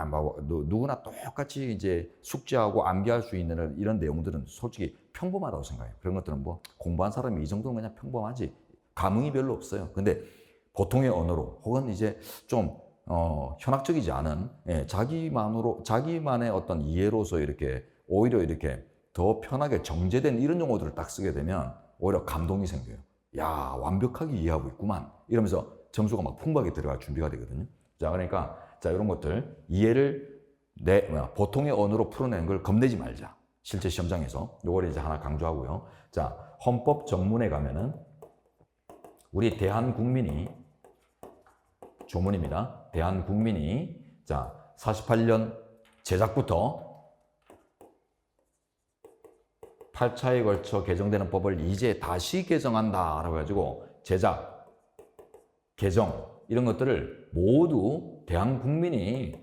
뭐 누구나 똑같이 이제 숙지하고 암기할 수 있는 이런 내용들은 솔직히 평범하다고 생각해요. 그런 것들은 뭐 공부한 사람이 이 정도는 그냥 평범하지 감흥이 별로 없어요. 근데 보통의 언어로 혹은 이제 좀 현학적이지 않은 자기만의 어떤 이해로서 이렇게 오히려 이렇게 더 편하게 정제된 이런 용어들을 딱 쓰게 되면 오히려 감동이 생겨요. 야, 완벽하게 이해하고 있구만. 이러면서 점수가 막 풍부하게 들어갈 준비가 되거든요. 자, 그러니까 자 이런 것들 이해를 보통의 언어로 풀어내는 걸 겁내지 말자. 실제 시험장에서 요걸 이제 하나 강조하고요. 자, 헌법 전문에 가면은 우리 대한국민이 조문입니다. 대한국민이 자 48년 제작부터 8차에 걸쳐 개정되는 법을 이제 다시 개정한다라고 해가지고 제작, 개정 이런 것들을 모두 대한국민이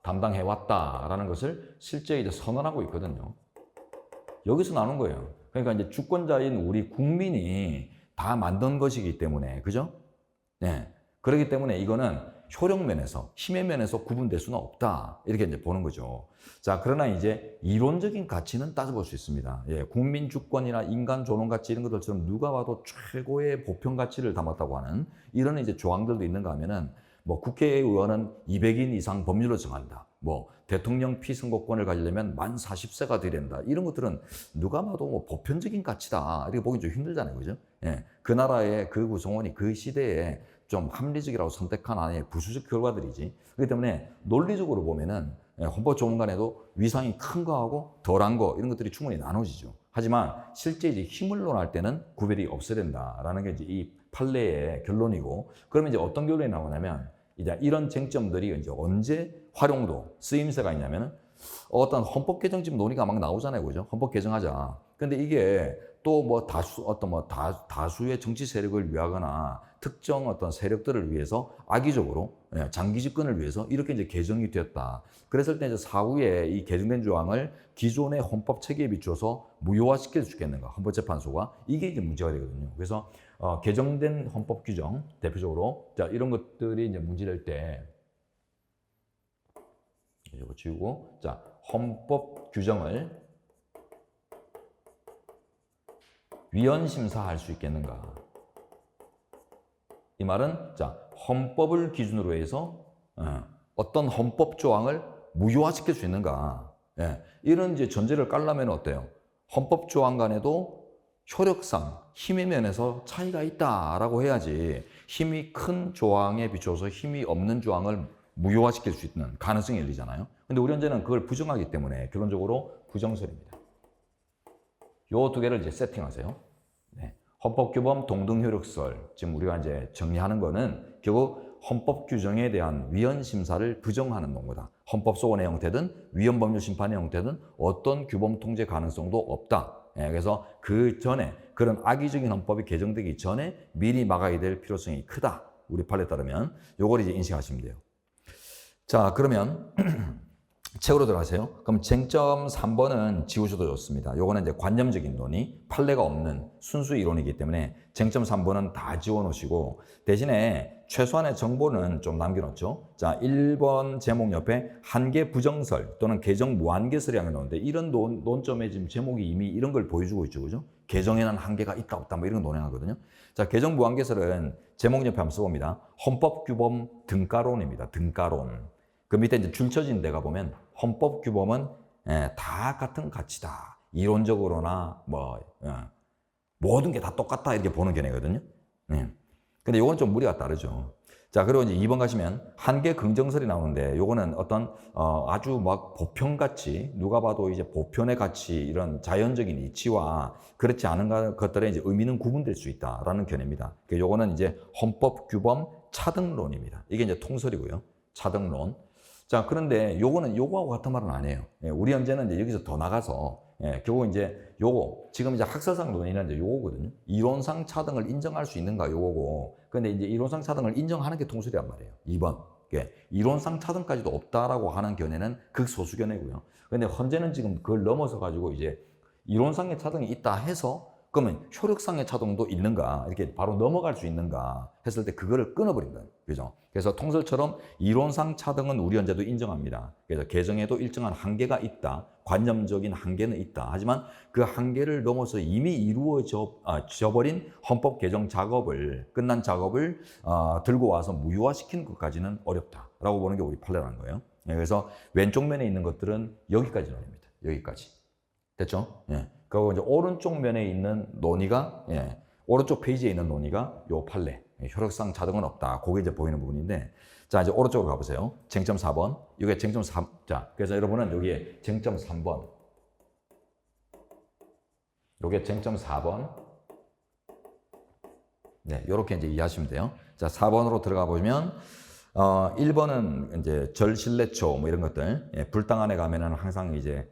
담당해왔다라는 것을 실제 이제 선언하고 있거든요. 여기서 나오는 거예요. 그러니까 이제 주권자인 우리 국민이 다 만든 것이기 때문에, 그죠? 네. 그렇기 때문에 이거는 효력 면에서, 힘의 면에서 구분될 수는 없다. 이렇게 이제 보는 거죠. 자, 그러나 이제 이론적인 가치는 따져볼 수 있습니다. 국민 주권이나 인간 존엄 가치 이런 것들처럼 누가 봐도 최고의 보편 가치를 담았다고 하는 이런 이제 조항들도 있는가 하면은 뭐 국회의원은 200인 이상 법률로 정한다. 뭐 대통령 피선거권을 가지려면 만 40세가 돼야 된다. 이런 것들은 누가 봐도 뭐 보편적인 가치다. 이렇게 보기 좀 힘들잖아요. 그죠? 그 나라의 그 구성원이 그 시대에 좀 합리적이라고 선택한 하나의 부수적 결과들이지. 그렇기 때문에 논리적으로 보면은 헌법 조문간에도 위상이 큰 거하고 덜한 거 이런 것들이 충분히 나눠지죠. 하지만 실제 이제 힘을 논할 때는 구별이 없어야 된다라는 게 이제 이 판례의 결론이고, 그러면 이제 어떤 결론이 나오냐면 이제 이런 쟁점들이 이제 언제 활용도 쓰임새가 있냐면은 어떤 헌법 개정집 논의가 막 나오잖아요, 그죠? 헌법 개정하자. 근데 이게 또 뭐 다수의 정치 세력을 위하거나 특정 어떤 세력들을 위해서 악의적으로 장기 집권을 위해서 이렇게 이제 개정이 되었다. 그랬을 때 이제 사후에 이 개정된 조항을 기존의 헌법 체계에 비추어서 무효화시킬 수 있겠는가? 헌법재판소가 이게 이제 문제가 되거든요. 그래서 개정된 헌법 규정 대표적으로 자 이런 것들이 이제 문제될 때 이거 지우고 자 헌법 규정을 위헌 심사할 수 있겠는가? 이 말은 자 헌법을 기준으로 해서 어떤 헌법 조항을 무효화시킬 수 있는가? 이런 이제 전제를 깔려면 어때요? 헌법 조항 간에도 효력상 힘의 면에서 차이가 있다라고 해야지 힘이 큰 조항에 비춰서 힘이 없는 조항을 무효화시킬 수 있는 가능성이 열리잖아요. 근데 우리 현재는 그걸 부정하기 때문에 결론적으로 부정설입니다. 요 두 개를 이제 세팅하세요. 네. 헌법규범 동등효력설. 지금 우리가 이제 정리하는 거는 결국 헌법 규정에 대한 위헌 심사를 부정하는 논거다. 헌법 소원의 형태든 위헌 법률 심판의 형태든 어떤 규범 통제 가능성도 없다. 예, 그래서 그 전에 그런 악의적인 헌법이 개정되기 전에 미리 막아야 될 필요성이 크다. 우리 판례에 따르면 요걸 이제 인식하시면 돼요. 자, 그러면 책으로 들어가세요. 그럼 쟁점 3번은 지우셔도 좋습니다. 요거는 이제 관념적인 논의, 판례가 없는 순수 이론이기 때문에 쟁점 3번은 다 지워놓으시고 대신에 최소한의 정보는 좀 남겨놓죠. 자, 1번 제목 옆에 한계 부정설 또는 개정 무한계설이라는 게 나오는데 이런 논점에 지금 제목이 이미 이런 걸 보여주고 있죠. 그죠? 개정에는 한계가 있다 없다 뭐 이런 거 논의하거든요. 자, 개정 무한계설은 제목 옆에 한번 써봅니다. 헌법규범 등가론입니다. 등가론. 그 밑에 이제 줄 쳐진 데가 보면 헌법규범은 다 같은 가치다. 이론적으로나 모든 게 다 똑같다 이렇게 보는 견해거든요. 근데 요건 좀 무리가 따르죠. 자, 그리고 이제 2번 가시면 한계 긍정설이 나오는데 요거는 어떤 아주 막 보편같이 누가 봐도 이제 보편의 가치 이런 자연적인 이치와 그렇지 않은 것들의 이제 의미는 구분될 수 있다라는 견해입니다. 요거는 이제 헌법규범 차등론입니다. 이게 이제 통설이고요. 차등론. 자, 그런데 요거는 요거하고 같은 말은 아니에요. 우리 현재는 이제 여기서 더 나가서 결국 이제 요거 지금 이제 학설상 논의는 이제 요거거든요. 이론상 차등을 인정할 수 있는가 요거고. 근데 이제 이론상 차등을 인정하는 게 통설이란 말이에요. 2번. 이론상 차등까지도 없다라고 하는 견해는 극소수 견해고요. 근데 현재는 지금 그걸 넘어서 가지고 이제 이론상의 차등이 있다 해서 그러면 효력상의 차등도 있는가 이렇게 바로 넘어갈 수 있는가 했을 때 그거를 끊어버린 거예요. 그죠? 그래서 통설처럼 이론상 차등은 우리 현재도 인정합니다. 그래서 개정에도 일정한 한계가 있다. 관념적인 한계는 있다. 하지만 그 한계를 넘어서 이미 이루어져 버린 헌법 개정 작업을 끝난 작업을 들고 와서 무효화시키는 것까지는 어렵다라고 보는 게 우리 판례라는 거예요. 그래서 왼쪽 면에 있는 것들은 여기까지 논의입니다. 여기까지. 됐죠? 그리고 이제 오른쪽 면에 있는 논의가 오른쪽 페이지에 있는 논의가 요 판례. 효력상 차등은 없다. 그게 이제 보이는 부분인데 자, 이제 오른쪽으로 가보세요. 쟁점 4번. 이게 쟁점 3. 자, 그래서 여러분은 여기에 쟁점 3번. 요게 쟁점 4번. 네, 요렇게 이제 이해하시면 돼요. 자, 4번으로 들어가 보면 1번은 이제 절신뢰초 뭐 이런 것들. 불당 안에 가면은 항상 이제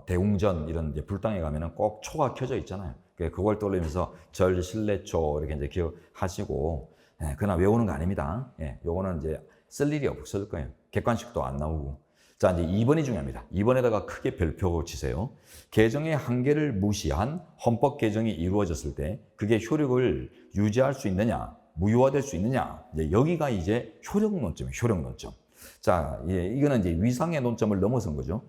대웅전 이런 이제 불당에 가면은 꼭 초가 켜져 있잖아요. 그걸 떠올리면서 절신뢰초 이렇게 이제 기억하시고, 그러나 외우는 거 아닙니다. 요거는 이제 쓸 일이 없을 거예요. 객관식도 안 나오고. 자, 이제 2번이 중요합니다. 2번에다가 크게 별표 치세요. 개정의 한계를 무시한 헌법 개정이 이루어졌을 때 그게 효력을 유지할 수 있느냐, 무효화될 수 있느냐. 이제 여기가 이제 효력 논점이에요. 효력 논점. 자, 이거는 이제 위상의 논점을 넘어선 거죠.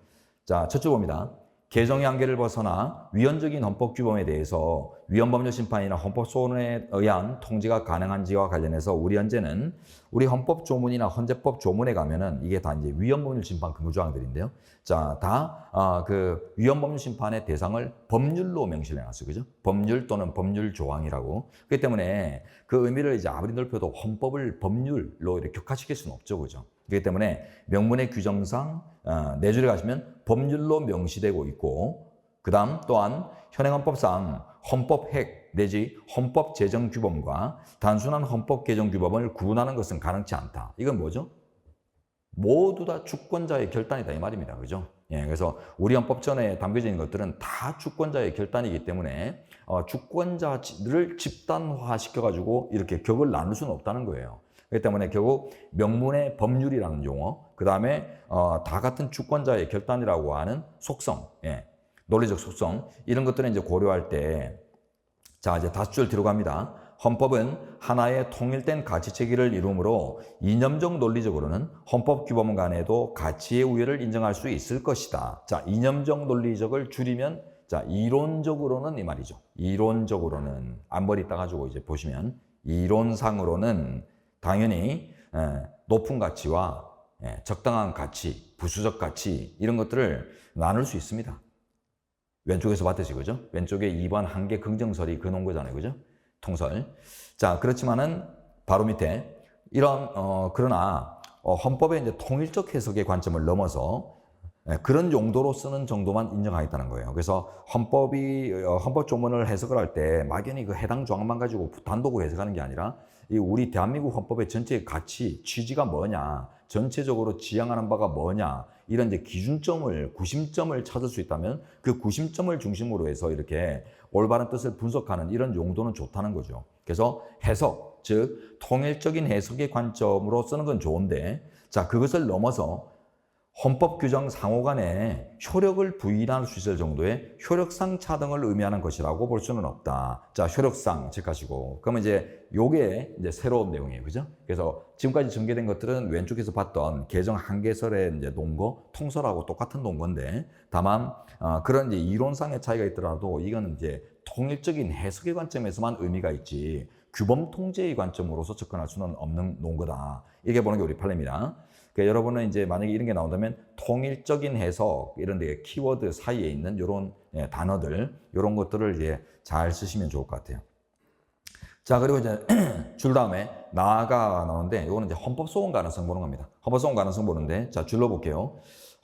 자, 저쪽 봅니다. 개정의 한계를 벗어나 위헌적인 헌법 규범에 대해서 위헌법률 심판이나 헌법 소원에 의한 통지가 가능한지와 관련해서 우리 현재는 우리 헌법 조문이나 헌재법 조문에 가면은 이게 다 이제 위헌법률 심판 근거 조항들인데요. 자, 다 그 위헌법률 심판의 대상을 법률로 명시해 놨어요. 그죠? 법률 또는 법률 조항이라고. 그렇기 때문에 그 의미를 이제 아무리 넓혀도 헌법을 법률로 이렇게 격화시킬 수는 없죠. 그죠? 그렇기 때문에 명문의 규정상 네 줄에 가시면 법률로 명시되고 있고, 그 다음 또한 현행헌법상 헌법핵 내지 헌법 제정 규범과 단순한 헌법 개정 규범을 구분하는 것은 가능치 않다. 이건 뭐죠? 모두 다 주권자의 결단이다 이 말입니다. 그죠? 그래서 우리 헌법전에 담겨져 있는 것들은 다 주권자의 결단이기 때문에 주권자를 집단화 시켜가지고 이렇게 격을 나눌 수는 없다는 거예요. 그렇기 때문에 결국 명문의 법률이라는 용어, 그 다음에 다 같은 주권자의 결단이라고 하는 속성, 논리적 속성, 이런 것들은 이제 고려할 때, 자, 이제 다섯 줄 뒤로 갑니다. 헌법은 하나의 통일된 가치체계를 이루므로 이념적 논리적으로는 헌법 규범 간에도 가치의 우열을 인정할 수 있을 것이다. 자, 이념적 논리적을 줄이면, 자, 이론적으로는 이 말이죠. 이론적으로는 앞머리 따가지고 이제 보시면 이론상으로는 당연히 높은 가치와 적당한 가치, 부수적 가치 이런 것들을 나눌 수 있습니다. 왼쪽에서 봤듯이 그죠? 왼쪽에 2번 한계 긍정설이 그 논 거잖아요. 그죠? 통설. 자, 그렇지만은 바로 밑에 이런 그러나 헌법의 이제 통일적 해석의 관점을 넘어서 그런 용도로 쓰는 정도만 인정하겠다는 거예요. 그래서 헌법 조문을 해석을 할 때 막연히 그 해당 조항만 가지고 단독으로 해석하는 게 아니라 이 우리 대한민국 헌법의 전체 가치, 취지가 뭐냐, 전체적으로 지향하는 바가 뭐냐, 이런 이제 기준점을, 구심점을 찾을 수 있다면 그 구심점을 중심으로 해서 이렇게 올바른 뜻을 분석하는 이런 용도는 좋다는 거죠. 그래서 해석, 즉 통일적인 해석의 관점으로 쓰는 건 좋은데, 자, 그것을 넘어서 헌법 규정 상호 간에 효력을 부인할 수 있을 정도의 효력상 차등을 의미하는 것이라고 볼 수는 없다. 자, 효력상 체크하시고. 그러면 이제 요게 이제 새로운 내용이에요. 그죠? 그래서 지금까지 전개된 것들은 왼쪽에서 봤던 개정 한계설의 이제 논거, 통설하고 똑같은 논거인데, 다만, 그런 이제 이론상의 차이가 있더라도 이거는 이제 통일적인 해석의 관점에서만 의미가 있지, 규범 통제의 관점으로서 접근할 수는 없는 논거다. 이렇게 보는 게 우리 판례입니다. 그러니까 여러분은 이제 만약에 이런 게 나온다면 통일적인 해석, 이런 데 키워드 사이에 있는 이런 단어들, 이런 것들을 이제 잘 쓰시면 좋을 것 같아요. 자, 그리고 이제 줄 다음에 나가 나오는데, 이거는 이제 헌법 소원 가능성 보는 겁니다. 헌법 소원 가능성 보는데, 자, 줄로 볼게요.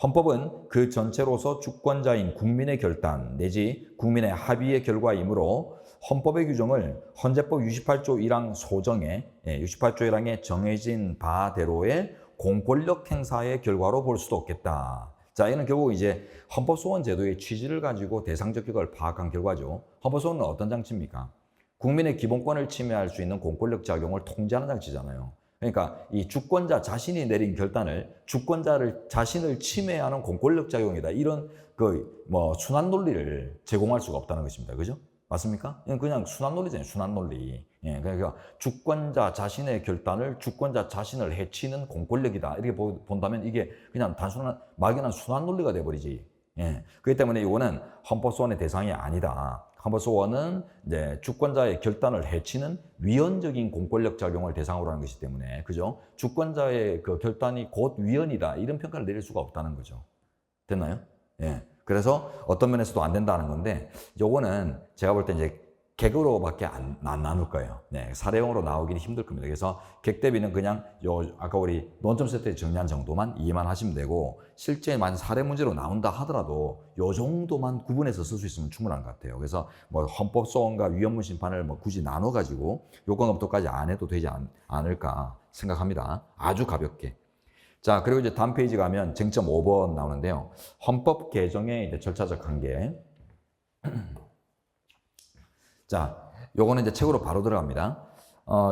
헌법은 그 전체로서 주권자인 국민의 결단 내지 국민의 합의의 결과이므로 헌법의 규정을 헌재법 68조 1항 소정에 68조 1항에 정해진 바대로의 공권력 행사의 결과로 볼 수도 없겠다. 자, 이는 결국 이제 헌법소원 제도의 취지를 가지고 대상적 격을 파악한 결과죠. 헌법소원은 어떤 장치입니까? 국민의 기본권을 침해할 수 있는 공권력 작용을 통제하는 장치잖아요. 그러니까 이 주권자 자신이 내린 결단을 주권자를 자신을 침해하는 공권력 작용이다. 이런 순환 논리를 제공할 수가 없다는 것입니다. 그죠? 맞습니까? 이건 그냥 순환 논리잖아요. 순환 논리. 예, 그러니까 주권자 자신의 결단을 주권자 자신을 해치는 공권력이다. 이렇게 본다면 이게 그냥 단순한 막연한 순환 논리가 돼버리지. 예, 그렇기 때문에 이거는 헌법소원의 대상이 아니다. 헌법소원은 이제 주권자의 결단을 해치는 위헌적인 공권력 작용을 대상으로 하는 것이기 때문에, 그죠? 주권자의 그 결단이 곧 위헌이다. 이런 평가를 내릴 수가 없다는 거죠. 됐나요? 예. 그래서 어떤 면에서도 안 된다는 건데, 요거는 제가 볼 때 이제 객으로밖에 안 나눌 거예요. 네, 사례용으로 나오기는 힘들 겁니다. 그래서 객 대비는 그냥 아까 우리 논점 세트에 정리한 정도만 이해만 하시면 되고, 실제 만약 사례 문제로 나온다 하더라도 요 정도만 구분해서 쓸 수 있으면 충분한 것 같아요. 그래서 뭐 헌법소원과 위헌문 심판을 뭐 굳이 나눠가지고 요건검토까지 안 해도 되지 않을까 생각합니다. 아주 가볍게. 자, 그리고 이제 다음 페이지 가면 쟁점 5번 나오는데요. 헌법 개정의 이제 절차적 한계. 자, 요거는 이제 책으로 바로 들어갑니다.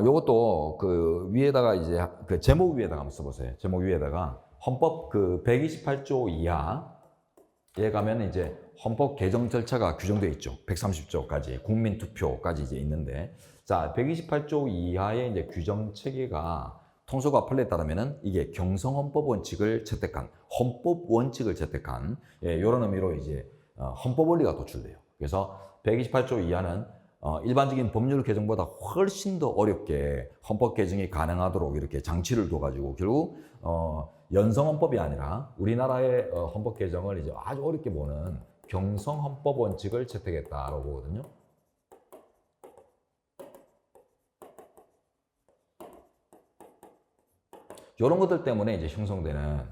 요것도 그 위에다가 이제 그 제목 위에다가 한번 써보세요. 제목 위에다가 헌법 그 128조 이하에 가면 이제 헌법 개정 절차가 규정되어 있죠. 130조까지 국민투표까지 이제 있는데, 자, 128조 이하의 이제 규정 체계가 통솔과 판례에 따르면은 이게 경성헌법 원칙을 채택한, 헌법 원칙을 채택한, 이런 의미로 이제 헌법 원리가 도출돼요. 그래서 128조 이하는 일반적인 법률 개정보다 훨씬 더 어렵게 헌법 개정이 가능하도록 이렇게 장치를 둬가지고 결국 연성헌법이 아니라 우리나라의 헌법 개정을 이제 아주 어렵게 보는 경성헌법 원칙을 채택했다라고 보거든요. 이런 것들 때문에 이제 형성되는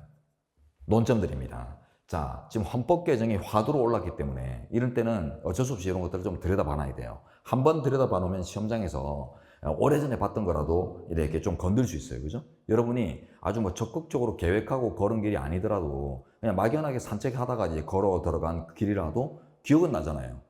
논점들입니다. 자, 지금 헌법 개정이 화두로 올랐기 때문에 이런 때는 어쩔 수 없이 이런 것들을 좀 들여다봐놔야 돼요. 한번 들여다봐놓으면 시험장에서 오래전에 봤던 거라도 이렇게 좀 건들 수 있어요. 그죠? 여러분이 아주 뭐 적극적으로 계획하고 걸은 길이 아니더라도 그냥 막연하게 산책하다가 이제 걸어 들어간 길이라도 기억은 나잖아요.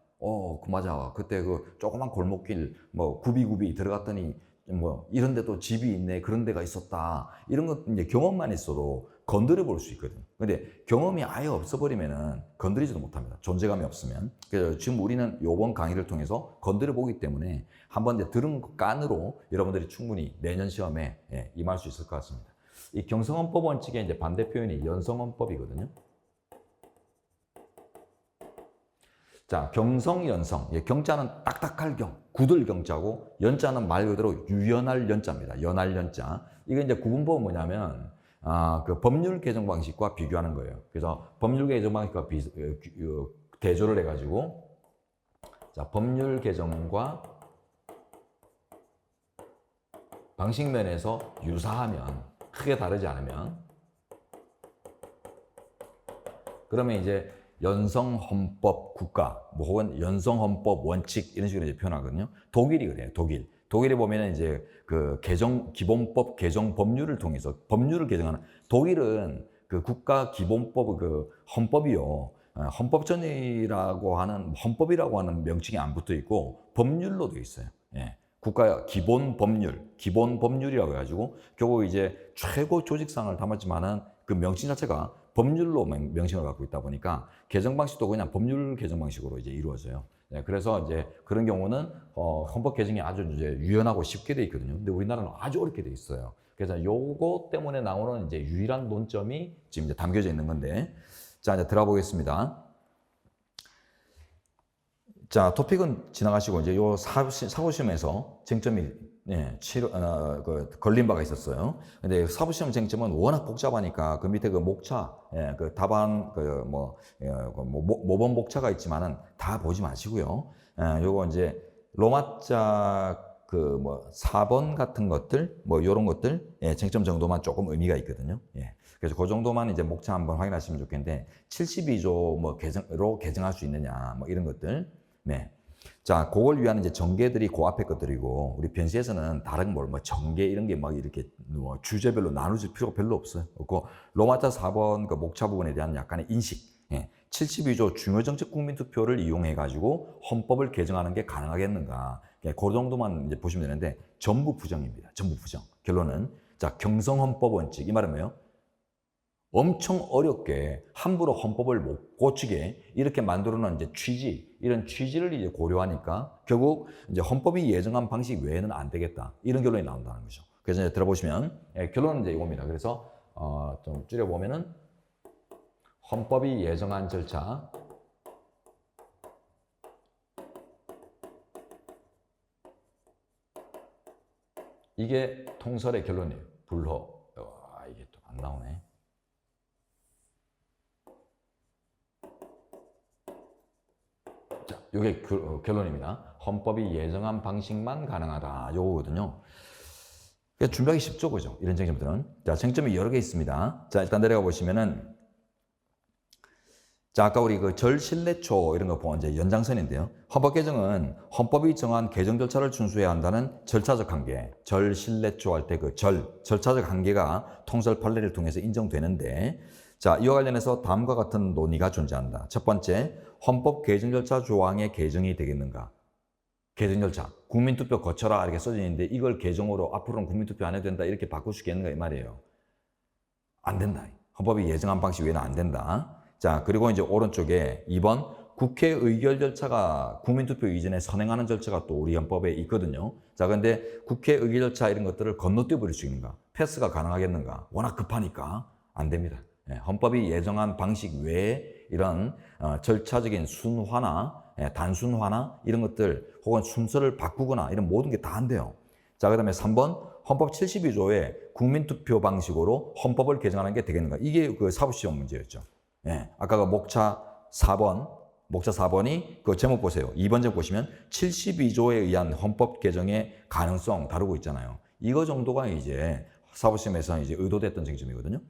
맞아. 그때 그 조그만 골목길 뭐 굽이굽이 들어갔더니 뭐 이런 데도 집이 있네, 그런 데가 있었다, 이런 것 이제 경험만 있어도 건드려 볼 수 있거든요. 근데 경험이 아예 없어버리면은 건드리지도 못합니다. 존재감이 없으면. 그래서 지금 우리는 이번 강의를 통해서 건드려 보기 때문에 한번 이제 들은 깐으로 여러분들이 충분히 내년 시험에 임할 수 있을 것 같습니다. 이 경성헌법 원칙의 이제 반대 표현이 연성헌법이거든요. 자, 경성연성. 경자는 딱딱할 경, 굳을 경자고, 연자는 말 그대로 유연할 연자입니다. 연할 연자. 이게 이제 구분법은 뭐냐면, 그 법률 개정 방식과 비교하는 거예요. 그래서 법률 개정 방식과 대조를 해가지고, 자, 법률 개정과 방식면에서 유사하면, 크게 다르지 않으면, 그러면 이제 연성헌법 국가, 뭐 혹은 연성헌법 원칙 이런 식으로 이제 표현하거든요. 독일이 그래요. 독일에 보면은 이제 그 기본법 개정 법률을 통해서 법률을 개정하는, 독일은 그 국가 기본법 그 헌법이요. 헌법이라고 하는 명칭이 안 붙어 있고 법률로 되어 있어요. 예. 국가 기본 법률이라고 해가지고 결국 이제 최고 조직상을 담았지만은 그 명칭 자체가 법률로 명칭을 갖고 있다 보니까 개정 방식도 그냥 법률 개정 방식으로 이제 이루어져요. 네, 그래서 이제 그런 경우는 헌법 개정이 아주 이제 유연하고 쉽게 돼 있거든요. 근데 우리나라는 아주 어렵게 돼 있어요. 그래서 요거 때문에 나오는 이제 유일한 논점이 지금 이제 담겨져 있는 건데, 자 이제 들어가 보겠습니다. 자 토픽은 지나가시고 이제 요 사고시험에서 쟁점이 걸린 바가 있었어요. 근데 사부시험 쟁점은 워낙 복잡하니까 그 밑에 그 목차, 그 답안 모범 목차가 있지만은 다 보지 마시고요. 요거 이제 로마자 4번 같은 것들, 요런 것들, 쟁점 정도만 조금 의미가 있거든요. 그래서 그 정도만 이제 목차 한번 확인하시면 좋겠는데, 72조 개정으로 개정할 수 있느냐, 이런 것들. 네. 자, 그걸 위한 이제 전개들이 그 앞에 것들이고, 우리 변시에서는 다른 전개 이런 게 이렇게 주제별로 나눠질 필요가 별로 없어요. 없고, 로마자 4번 그 목차 부분에 대한 약간의 인식. 72조 중요정책 국민투표를 이용해가지고 헌법을 개정하는 게 가능하겠는가. 그 정도만 이제 보시면 되는데, 전부 부정입니다. 전부 부정. 결론은, 자, 경성헌법 원칙. 이 말은 뭐예요? 엄청 어렵게 함부로 헌법을 못 고치게 이렇게 만들어놓은 이제 이런 취지를 이제 고려하니까 결국 이제 헌법이 예정한 방식 외에는 안 되겠다. 이런 결론이 나온다는 거죠. 그래서 이제 들어보시면 결론은 이제 이겁니다. 그래서 좀 줄여보면은 헌법이 예정한 절차, 이게 통설의 결론이에요. 이게 또 안 나오네. 자, 이게 결론입니다. 헌법이 예정한 방식만 가능하다. 요거거든요. 준비하기 쉽죠, 그죠? 이런 쟁점들은. 자, 쟁점이 여러 개 있습니다. 자, 일단 내려가 보시면은, 자, 아까 우리 그 절신뢰초 이런 거 보면 이제 연장선인데요. 헌법 개정은 헌법이 정한 개정 절차를 준수해야 한다는 절차적 한계. 절신뢰초 할 때 그 절차적 한계가 통설 판례를 통해서 인정되는데, 자, 이와 관련해서 다음과 같은 논의가 존재한다. 첫 번째, 헌법 개정 절차 조항의 개정이 되겠는가? 개정 절차, 국민투표 거쳐라 이렇게 써져 있는데 이걸 개정으로 앞으로는 국민투표 안 해도 된다 이렇게 바꿀 수 있겠는가 이 말이에요. 안 된다. 헌법이 예정한 방식 외에는 안 된다. 자, 그리고 이제 오른쪽에 2번, 국회 의결 절차가 국민투표 이전에 선행하는 절차가 또 우리 헌법에 있거든요. 자, 근데 국회 의결 절차 이런 것들을 건너뛰어 버릴 수 있는가? 패스가 가능하겠는가? 워낙 급하니까 안 됩니다. 헌법이 예정한 방식 외에 이런 절차적인 순화나 단순화나 이런 것들 혹은 순서를 바꾸거나 이런 모든 게 다 안 돼요. 자, 그 다음에 3번, 헌법 72조에 국민투표 방식으로 헌법을 개정하는 게 되겠는가? 이게 그 사법시험 문제였죠. 아까 그 목차 4번이 그 제목 보세요. 2번 제목 보시면 72조에 의한 헌법 개정의 가능성 다루고 있잖아요. 이거 정도가 이제 사법시험에서 이제 의도됐던 쟁점이거든요.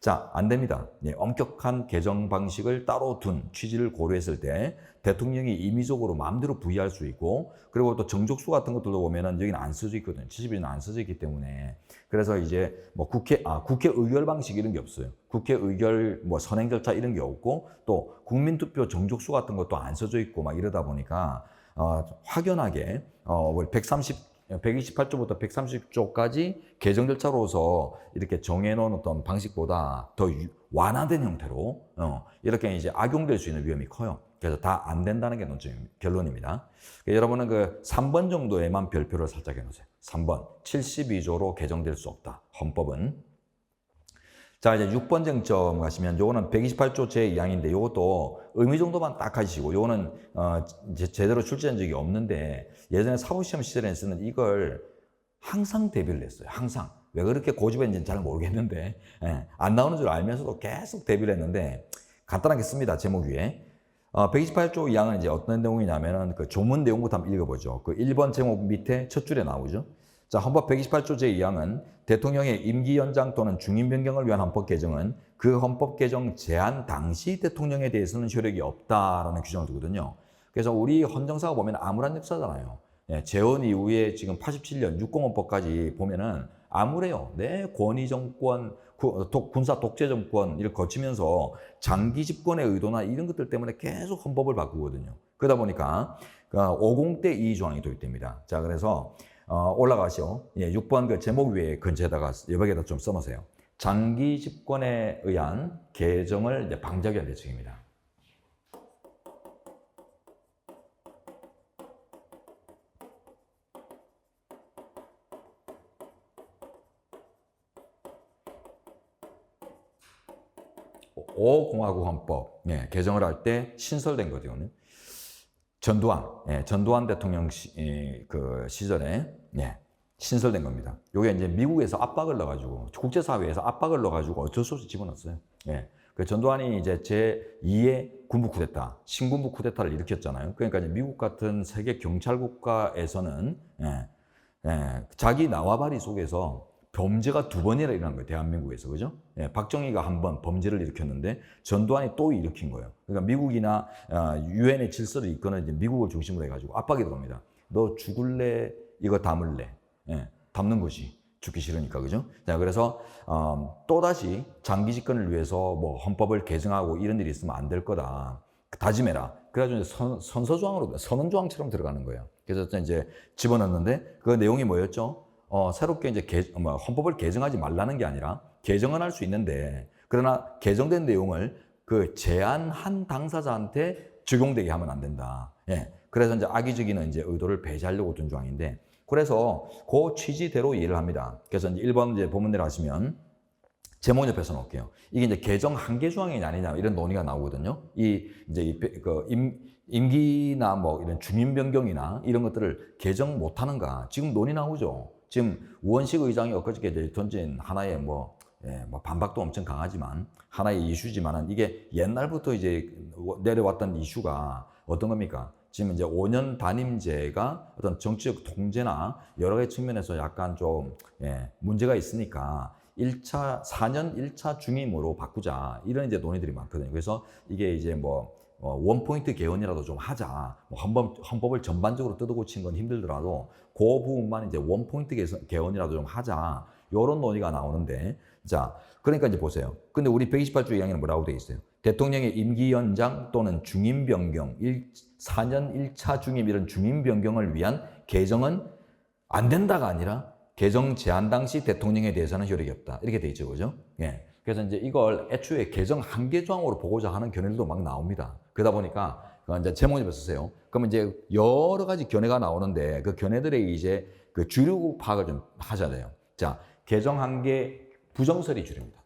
자, 안 됩니다. 엄격한 개정 방식을 따로 둔 취지를 고려했을 때 대통령이 임의적으로 마음대로 부의할 수 있고, 그리고 또 정족수 같은 것들도 보면은 여기는 안 써져 있거든요. 72조는 안 써져 있기 때문에. 그래서 이제 국회 의결 방식 이런 게 없어요. 국회 의결 선행 절차 이런 게 없고, 또 국민투표 정족수 같은 것도 안 써져 있고 막 이러다 보니까 확연하게 128조부터 130조까지 개정 절차로서 이렇게 정해놓은 어떤 방식보다 더 완화된 형태로 이렇게 이제 악용될 수 있는 위험이 커요. 그래서 다 안 된다는 게 결론입니다. 여러분은 그 3번 정도에만 별표를 살짝 해놓으세요. 3번, 72조로 개정될 수 없다. 헌법은. 자, 이제 6번 쟁점 가시면 요거는 128조 제2항인데 요것도 의미 정도만 딱 하시고, 요거는 이제 제대로 출제한 적이 없는데 예전에 사법시험 시절에 쓰는 이걸 항상 대비를 했어요. 항상. 왜 그렇게 고집했는지는 잘 모르겠는데 안 나오는 줄 알면서도 계속 대비를 했는데 간단하게 씁니다. 제목 위에. 128조 2항은 이제 어떤 내용이냐면은 그 조문 내용부터 한번 읽어보죠. 그 1번 제목 밑에 첫 줄에 나오죠. 자, 헌법 128조 제2항은 대통령의 임기 연장 또는 중임 변경을 위한 헌법 개정은 그 헌법 개정 제안 당시 대통령에 대해서는 효력이 없다라는 규정을 두거든요. 그래서 우리 헌정사가 보면 암울한 역사잖아요. 예, 재헌 이후에 지금 87년 육공헌법까지 보면은 암울해요. 네, 권위 정권, 군사 독재 정권을 거치면서 장기 집권의 의도나 이런 것들 때문에 계속 헌법을 바꾸거든요. 그러다 보니까 50대 2 조항이 도입됩니다. 자, 그래서 올라가시오. 예, 6번 그 제목 위에 근처에다가 여백에다 좀 써놓으세요. 장기 집권에 의한 개정을 이제 방지하기 위한 대책입니다. 공화국 헌법 개정을 할 때 신설된 거거든요. 전두환 대통령 그 시절에 신설된 겁니다. 요게 이제 미국에서 압박을 넣어가지고 국제사회에서 압박을 넣어가지고 어쩔 수 없이 집어넣었어요. 그 전두환이 이제 제2의 군부 쿠데타, 신군부 쿠데타를 일으켰잖아요. 그러니까 이제 미국 같은 세계 경찰 국가에서는 자기 나와바리 속에서 범죄가 2번이나 일어난 거예요. 대한민국에서. 그죠? 박정희가 한 번 범죄를 일으켰는데 전두환이 또 일으킨 거예요. 그러니까 미국이나 유엔의 질서를 이끄는 이제 미국을 중심으로 해가지고 압박이 들어옵니다. 너 죽을래? 이거 담을래? 담는 거지. 죽기 싫으니까. 그죠? 자, 그래서 또다시 장기 집권을 위해서 뭐 헌법을 개정하고 이런 일이 있으면 안 될 거다. 다짐해라. 그래가지고 이제 선서조항으로, 선언조항처럼 들어가는 거예요. 그래서 이제 집어넣는데 그 내용이 뭐였죠? 새롭게 이제 헌법을 개정하지 말라는 게 아니라 개정은 할 수 있는데 그러나 개정된 내용을 그 제안한 당사자한테 적용되게 하면 안 된다. 그래서 이제 악의적인 이제 의도를 배제하려고 둔 조항인데 그래서 그 취지대로 이해를 합니다. 그래서 이제 1번 이제 본문 내려가시면 제목 옆에 써놓을게요. 이게 이제 개정 한계 조항이냐 아니냐 이런 논의가 나오거든요. 임기나 뭐 이런 중임 변경이나 이런 것들을 개정 못 하는가 지금 논의 나오죠. 지금 우원식 의장이 엊그저께 던진 하나의 뭐 반박도 엄청 강하지만 하나의 이슈지만은 이게 옛날부터 이제 내려왔던 이슈가 어떤 겁니까? 지금 이제 5년 단임제가 어떤 정치적 통제나 여러 가지 측면에서 약간 좀 문제가 있으니까 4년 1차 중임으로 바꾸자 이런 이제 논의들이 많거든요. 그래서 이게 이제 원포인트 개헌이라도 좀 하자. 헌법을 전반적으로 뜯어고친 건 힘들더라도 그 부분만 이제 원포인트 개헌이라도 좀 하자. 이런 논의가 나오는데, 자, 그러니까 이제 보세요. 근데 우리 128조 2항에는 뭐라고 되어 있어요? 대통령의 임기 연장 또는 중임 변경, 4년 1차 중임 이런 중임 변경을 위한 개정은 안 된다가 아니라 개정 제안 당시 대통령에 대해서는 효력이 없다. 이렇게 돼 있죠, 그죠? 그래서 이제 이걸 애초에 개정 한계 조항으로 보고자 하는 견해들도 막 나옵니다. 그러다 보니까 이제 제목 좀 쓰세요. 그러면 이제 여러 가지 견해가 나오는데 그 견해들의 이제 그 주류 파악을 좀 하셔야 돼요. 자, 개정 한계 부정설이 주류입니다.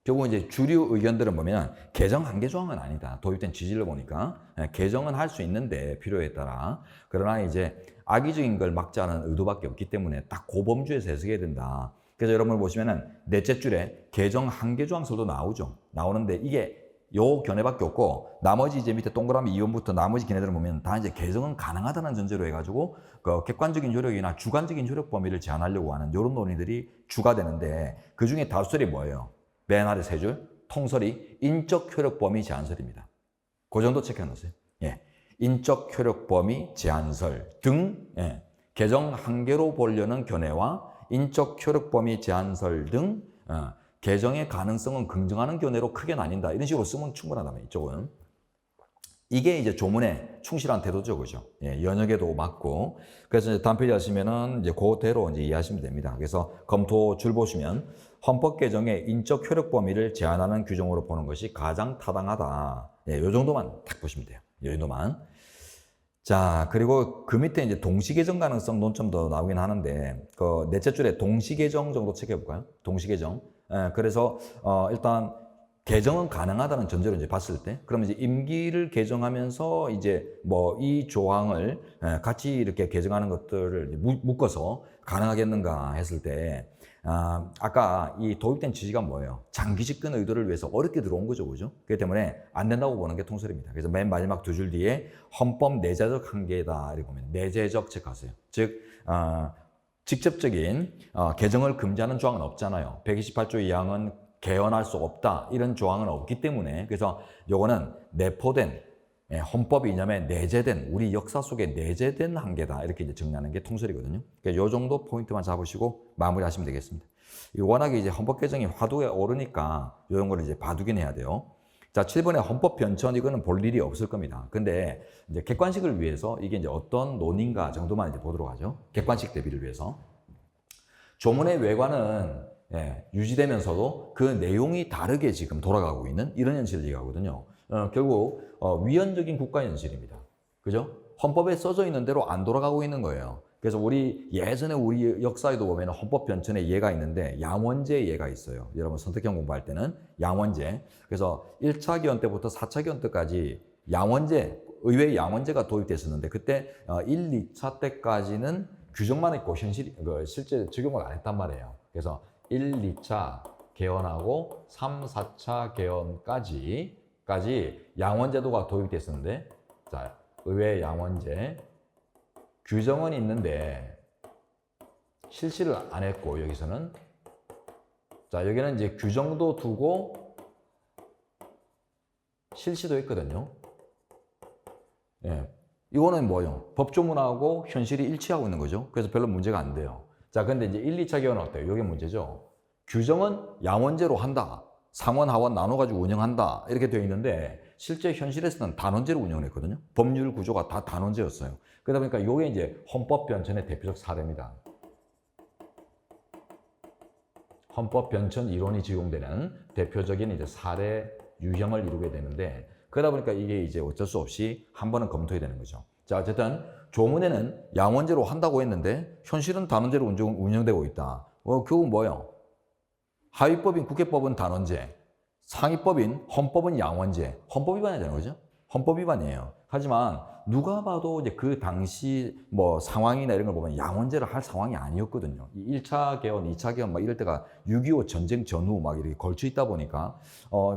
결국 이제 주류 의견들은 보면 개정 한계 조항은 아니다. 도입된 취지를 보니까 개정은 할 수 있는데 필요에 따라 그러나 이제 악의적인 걸 막자는 의도밖에 없기 때문에 딱 고범주에서 해석해야 된다. 그래서 여러분 보시면은 넷째 줄에 개정 한계 조항설도 나오는데 이게 요 견해밖에 없고 나머지 이제 밑에 동그라미 2번부터 나머지 견해들을 보면 다 이제 개정은 가능하다는 전제로 해가지고 그 객관적인 효력이나 주관적인 효력 범위를 제한하려고 하는 이런 논의들이 주가 되는데 그 중에 다수설이 뭐예요? 맨 아래 세 줄, 통설이 인적 효력 범위 제한설입니다. 그 정도 체크해놓으세요. 인적 효력 범위 제한설 등 개정 한계로 보려는 견해와 인적 효력 범위 제한설 등 개정의 가능성은 긍정하는 견해로 크게 나뉜다. 이런 식으로 쓰면 충분하다면 이쪽은. 이게 이제 조문에 충실한 태도죠, 그죠? 연역에도 맞고. 그래서 이제 단필히 하시면은 이제 그대로 이제 이해하시면 됩니다. 그래서 검토 줄 보시면 헌법 개정의 인적 효력 범위를 제한하는 규정으로 보는 것이 가장 타당하다. 요 정도만 딱 보시면 돼요. 요 정도만. 자, 그리고 그 밑에 이제 동시개정 가능성 논점도 나오긴 하는데, 그 넷째 줄에 동시개정 정도 체크해볼까요? 동시개정. 그래서, 일단, 개정은 가능하다는 전제로 이제 봤을 때, 그러면 이제 임기를 개정하면서 이제 이 조항을 같이 이렇게 개정하는 것들을 묶어서 가능하겠는가 했을 때, 아까 이 도입된 취지가 뭐예요? 장기 집권 의도를 위해서 어렵게 들어온 거죠, 그죠? 그렇기 때문에 안 된다고 보는 게 통설입니다. 그래서 맨 마지막 두 줄 뒤에 헌법 내재적 한계다 이렇게 보면 내재적 체크하세요. 즉 직접적인 개정을 금지하는 조항은 없잖아요. 128조 2항은 개헌할 수 없다 이런 조항은 없기 때문에 그래서 요거는 내포된 헌법 이념에 내재된 우리 역사 속에 내재된 한계다 이렇게 이제 정리하는 게 통설이거든요. 그러니까 요 정도 포인트만 잡으시고 마무리하시면 되겠습니다. 워낙에 이제 헌법 개정이 화두에 오르니까 이런 거를 이제 봐두긴 해야 돼요. 자, 7번에 헌법 변천 이거는 볼 일이 없을 겁니다. 근데 이제 객관식을 위해서 이게 이제 어떤 논의인가 정도만 이제 보도록 하죠. 객관식 대비를 위해서. 조문의 외관은 유지되면서도 그 내용이 다르게 지금 돌아가고 있는 이런 현실을 얘기하거든요. 결국 위헌적인 국가 현실입니다. 그죠? 헌법에 써져 있는 대로 안 돌아가고 있는 거예요. 그래서 예전에 우리 역사에도 보면 헌법 변천의 예가 있는데 양원제 예가 있어요. 여러분 선택형 공부할 때는 양원제. 그래서 1차 기원 때부터 4차 기원 때까지 양원제, 의회 양원제가 도입됐었는데 그때 1, 2차 때까지는 규정만 있고 실제 적용을 안 했단 말이에요. 그래서 1, 2차 개헌하고 3, 4차 개헌까지 양원제도가 도입됐었는데 자, 의회 양원제 규정은 있는데 실시를 안 했고 여기서는 자 여기는 이제 규정도 두고 실시도 했거든요. 이거는 뭐요? 법조문하고 현실이 일치하고 있는 거죠. 그래서 별로 문제가 안 돼요. 자, 근데 이제 1, 2차 개헌은 어때요? 이게 문제죠. 규정은 양원제로 한다. 상원, 하원 나눠가지고 운영한다. 이렇게 되어 있는데 실제 현실에서는 단원제로 운영을 했거든요. 법률 구조가 다 단원제였어요. 그러다 보니까 이게 이제 헌법 변천의 대표적 사례입니다. 헌법 변천 이론이 적용되는 대표적인 이제 사례 유형을 이루게 되는데 그러다 보니까 이게 이제 어쩔 수 없이 한 번은 검토해야 되는 거죠. 자, 어쨌든 조문에는 양원제로 한다고 했는데 현실은 단원제로 운영되고 있다. 그건 뭐예요? 하위법인 국회법은 단원제, 상위법인 헌법은 양원제. 헌법 위반이잖아요, 그죠? 헌법 위반이에요. 하지만 누가 봐도 이제 그 당시 뭐 상황이나 이런 걸 보면 양원제를 할 상황이 아니었거든요. 1차 개헌, 2차 개헌 막 이럴 때가 6.25 전쟁 전후 막 이렇게 걸쳐 있다 보니까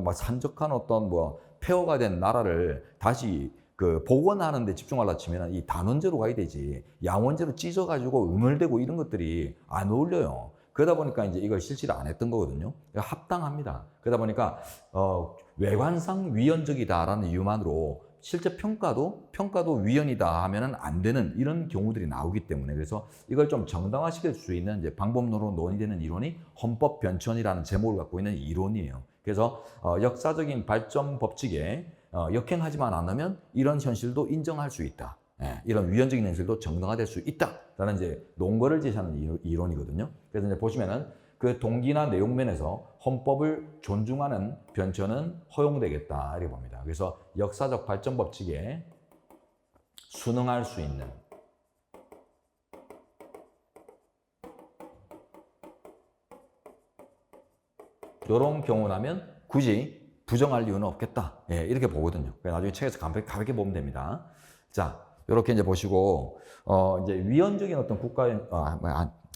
막 산적한 어떤 뭐 폐허가 된 나라를 다시 그 복원하는 데 집중하려 치면 이 단원제로 가야 되지. 양원제로 찢어가지고 응을대고 이런 것들이 안 어울려요. 그러다 보니까 이제 이걸 실시를 안 했던 거거든요. 그러니까 합당합니다. 그러다 보니까 외관상 위헌적이다라는 이유만으로 실제 평가도 위헌이다 하면은 안 되는 이런 경우들이 나오기 때문에 그래서 이걸 좀 정당화시킬 수 있는 이제 방법론으로 논의되는 이론이 헌법 변천이라는 제목을 갖고 있는 이론이에요. 그래서 역사적인 발전 법칙에 역행하지만 않으면 이런 현실도 인정할 수 있다. 이런 위헌적인 현실도 정당화될 수 있다라는 이제 논거를 제시하는 이론이거든요. 그래서 이제 보시면은 그 동기나 내용 면에서 헌법을 존중하는 변천은 허용되겠다 이렇게 봅니다. 그래서 역사적 발전 법칙에 순응할 수 있는 이런 경우라면 굳이 부정할 이유는 없겠다. 이렇게 보거든요. 나중에 책에서 가볍게 보면 됩니다. 자. 이렇게 이제 보시고, 이제 위헌적인 어떤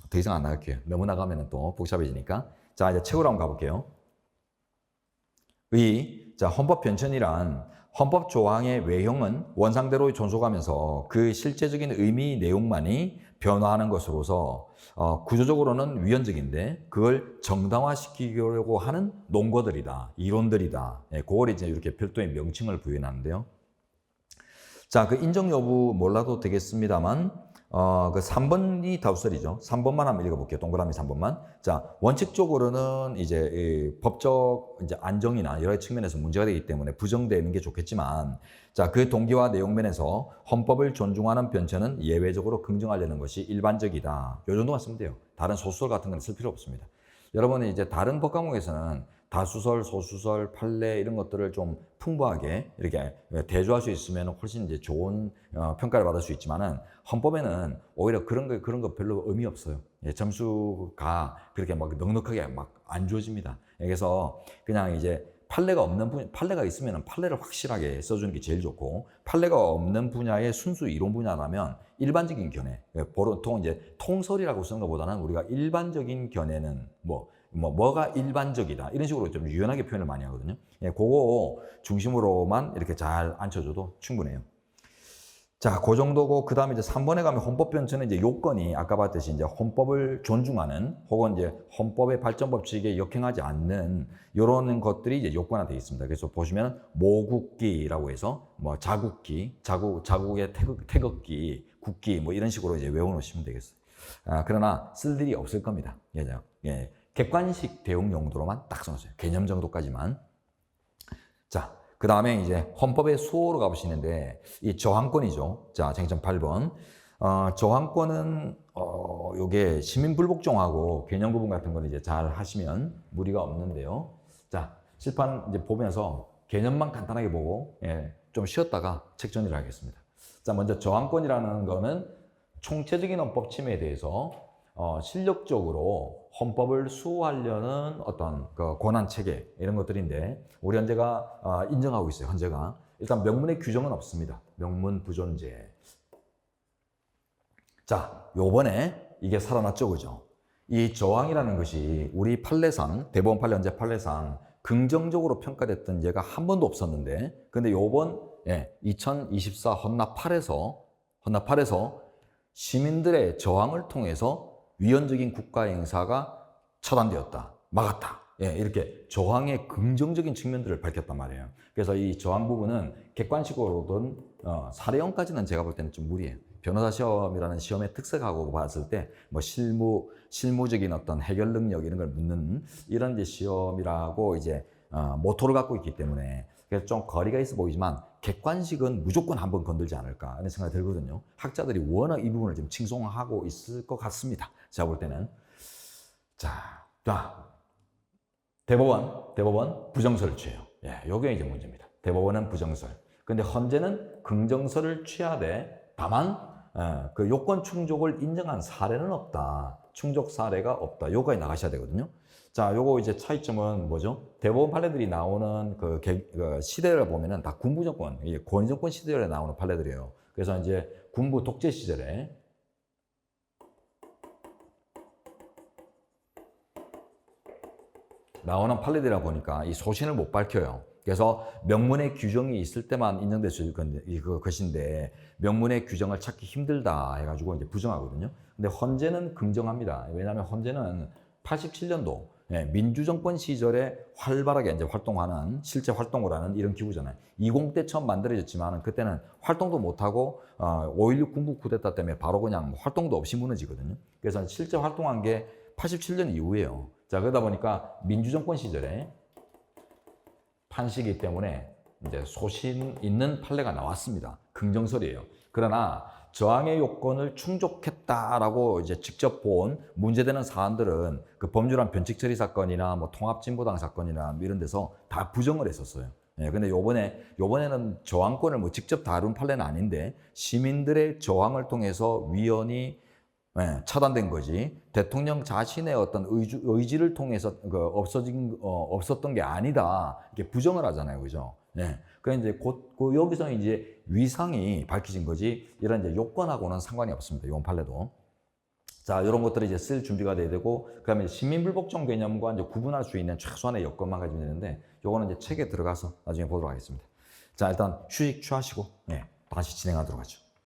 더 이상 안 나갈게요. 너무 나가면 또 복잡해지니까. 자, 이제 책으로 한번 가볼게요. 자, 헌법 변천이란 헌법 조항의 외형은 원상대로 존속하면서 그 실제적인 의미 내용만이 변화하는 것으로서 구조적으로는 위헌적인데 그걸 정당화시키려고 하는 논거들이다, 이론들이다. 그걸 이제 이렇게 별도의 명칭을 부여하는데요. 자, 그 인정 여부 몰라도 되겠습니다만, 그 3번이 다우설이죠. 3번만 한번 읽어볼게요. 동그라미 3번만. 자, 원칙적으로는 이제 법적 이제 안정이나 여러 측면에서 문제가 되기 때문에 부정되는 게 좋겠지만, 자, 그 동기와 내용 면에서 헌법을 존중하는 변천은 예외적으로 긍정하려는 것이 일반적이다. 요 정도만 쓰면 돼요. 다른 소설 같은 건 쓸 필요 없습니다. 여러분이 이제 다른 법 과목에서는 다수설, 소수설, 판례 이런 것들을 좀 풍부하게 이렇게 대조할 수 있으면 훨씬 이제 좋은 평가를 받을 수 있지만은 헌법에는 오히려 그런 거 별로 의미 없어요. 점수가 그렇게 막 넉넉하게 막 안 주어집니다. 그래서 그냥 이제 판례가 있으면 판례를 확실하게 써주는 게 제일 좋고, 판례가 없는 분야의 순수 이론 분야라면 일반적인 견해, 보통 이제 통설이라고 쓰는 것보다는 우리가 일반적인 견해는 뭐가 일반적이다 이런 식으로 좀 유연하게 표현을 많이 하거든요. 그거 중심으로만 이렇게 잘 앉혀줘도 충분해요. 자, 그 정도고, 그 다음에 이제 3번에 가면 헌법변천은 이제 요건이 아까 봤듯이 이제 헌법을 존중하는 혹은 이제 헌법의 발전 법칙에 역행하지 않는 이런 것들이 이제 요건화되어 있습니다. 그래서 보시면 모국기라고 해서 뭐 자국기, 자국의 태극기, 국기 뭐 이런 식으로 이제 외워놓으시면 되겠어요. 그러나 쓸 일이 없을 겁니다. 예, 객관식 대응 용도로만 딱 써놓으세요. 개념 정도까지만. 자. 그 다음에 이제 헌법의 수호로 가보시는데, 이 저항권이죠. 자, 쟁점 8번. 저항권은, 요게 시민불복종하고 개념 구분 같은 건 이제 잘 하시면 무리가 없는데요. 자, 칠판 이제 보면서 개념만 간단하게 보고, 좀 쉬었다가 책 정리를 하겠습니다. 자, 먼저 저항권이라는 거는 총체적인 헌법 침해에 대해서 실력적으로 헌법을 수호하려는 어떤 그 권한 체계 이런 것들인데, 우리 헌재가 인정하고 있어요. 헌재가 일단 명문의 규정은 없습니다. 명문 부존재. 자, 요번에 이게 살아났죠, 그죠? 이 저항이라는 것이 우리 판례상, 대법원 판례 헌재 판례상 긍정적으로 평가됐던 예가 한 번도 없었는데, 근데 요번 2024 헌납 8에서 시민들의 저항을 통해서 위헌적인 국가 행사가 처단되었다, 막았다. 이렇게 저항의 긍정적인 측면들을 밝혔단 말이에요. 그래서 이 저항 부분은 객관식으로든 사례형까지는 제가 볼 때는 좀 무리해요. 변호사 시험이라는 시험의 특색하고 봤을 때 뭐 실무적인 어떤 해결 능력 이런 걸 묻는 이런 이제 시험이라고 이제 모토를 갖고 있기 때문에, 그래서 좀 거리가 있어 보이지만 객관식은 무조건 한번 건들지 않을까 하는 생각이 들거든요. 학자들이 워낙 이 부분을 좀 칭송하고 있을 것 같습니다. 제가 볼 때는. 자, 대법원 부정설을 취해요. 요게 이제 문제입니다. 대법원은 부정설. 근데 헌재는 긍정설을 취하되, 다만 그 요건 충족을 인정한 사례는 없다. 충족 사례가 없다. 요거에 나가셔야 되거든요. 자, 요거 이제 차이점은 뭐죠? 대법원 판례들이 나오는 그 시대를 보면은 다 군부정권, 권위정권 시대에 나오는 판례들이에요. 그래서 이제 군부 독재 시절에 나오는 판례들이라 보니까 이 소신을 못 밝혀요. 그래서 명문의 규정이 있을 때만 인정될 수 있을 것인데, 명문의 규정을 찾기 힘들다 해가지고 이제 부정하거든요. 근데 헌재는 긍정합니다. 왜냐하면 헌재는 87년도 민주정권 시절에 활발하게 이제 활동하는, 실제 활동을 하는 이런 기구잖아요. 20대 처음 만들어졌지만 그때는 활동도 못하고 5.16 군부 쿠데타 때문에 바로 그냥 활동도 없이 무너지거든요. 그래서 실제 활동한 게 87년 이후예요. 자, 그러다 보니까 민주정권 시절에 판시기 때문에 이제 소신 있는 판례가 나왔습니다. 긍정설이에요. 그러나 저항의 요건을 충족했다라고 이제 직접 본 문제되는 사안들은 그 범죄란 변칙 처리 사건이나 뭐 통합진보당 사건이나 이런 데서 다 부정을 했었어요. 근데 요번에는 저항권을 뭐 직접 다룬 판례는 아닌데, 시민들의 저항을 통해서 위헌이 차단된 거지, 대통령 자신의 어떤 의지를 통해서 없었던 게 아니다, 이렇게 부정을 하잖아요, 그죠? 그래 이제 여기서 이제 위상이 밝혀진 거지, 이런 이제 요건하고는 상관이 없습니다, 이번 판례도. 자, 이런 것들이 이제 쓸 준비가 돼야 되고, 그다음에 시민불복종 개념과 이제 구분할 수 있는 최소한의 여건만 가지면 되는데, 요거는 이제 책에 들어가서 나중에 보도록 하겠습니다. 자, 일단 휴식 취하시고 다시 진행하도록 하죠.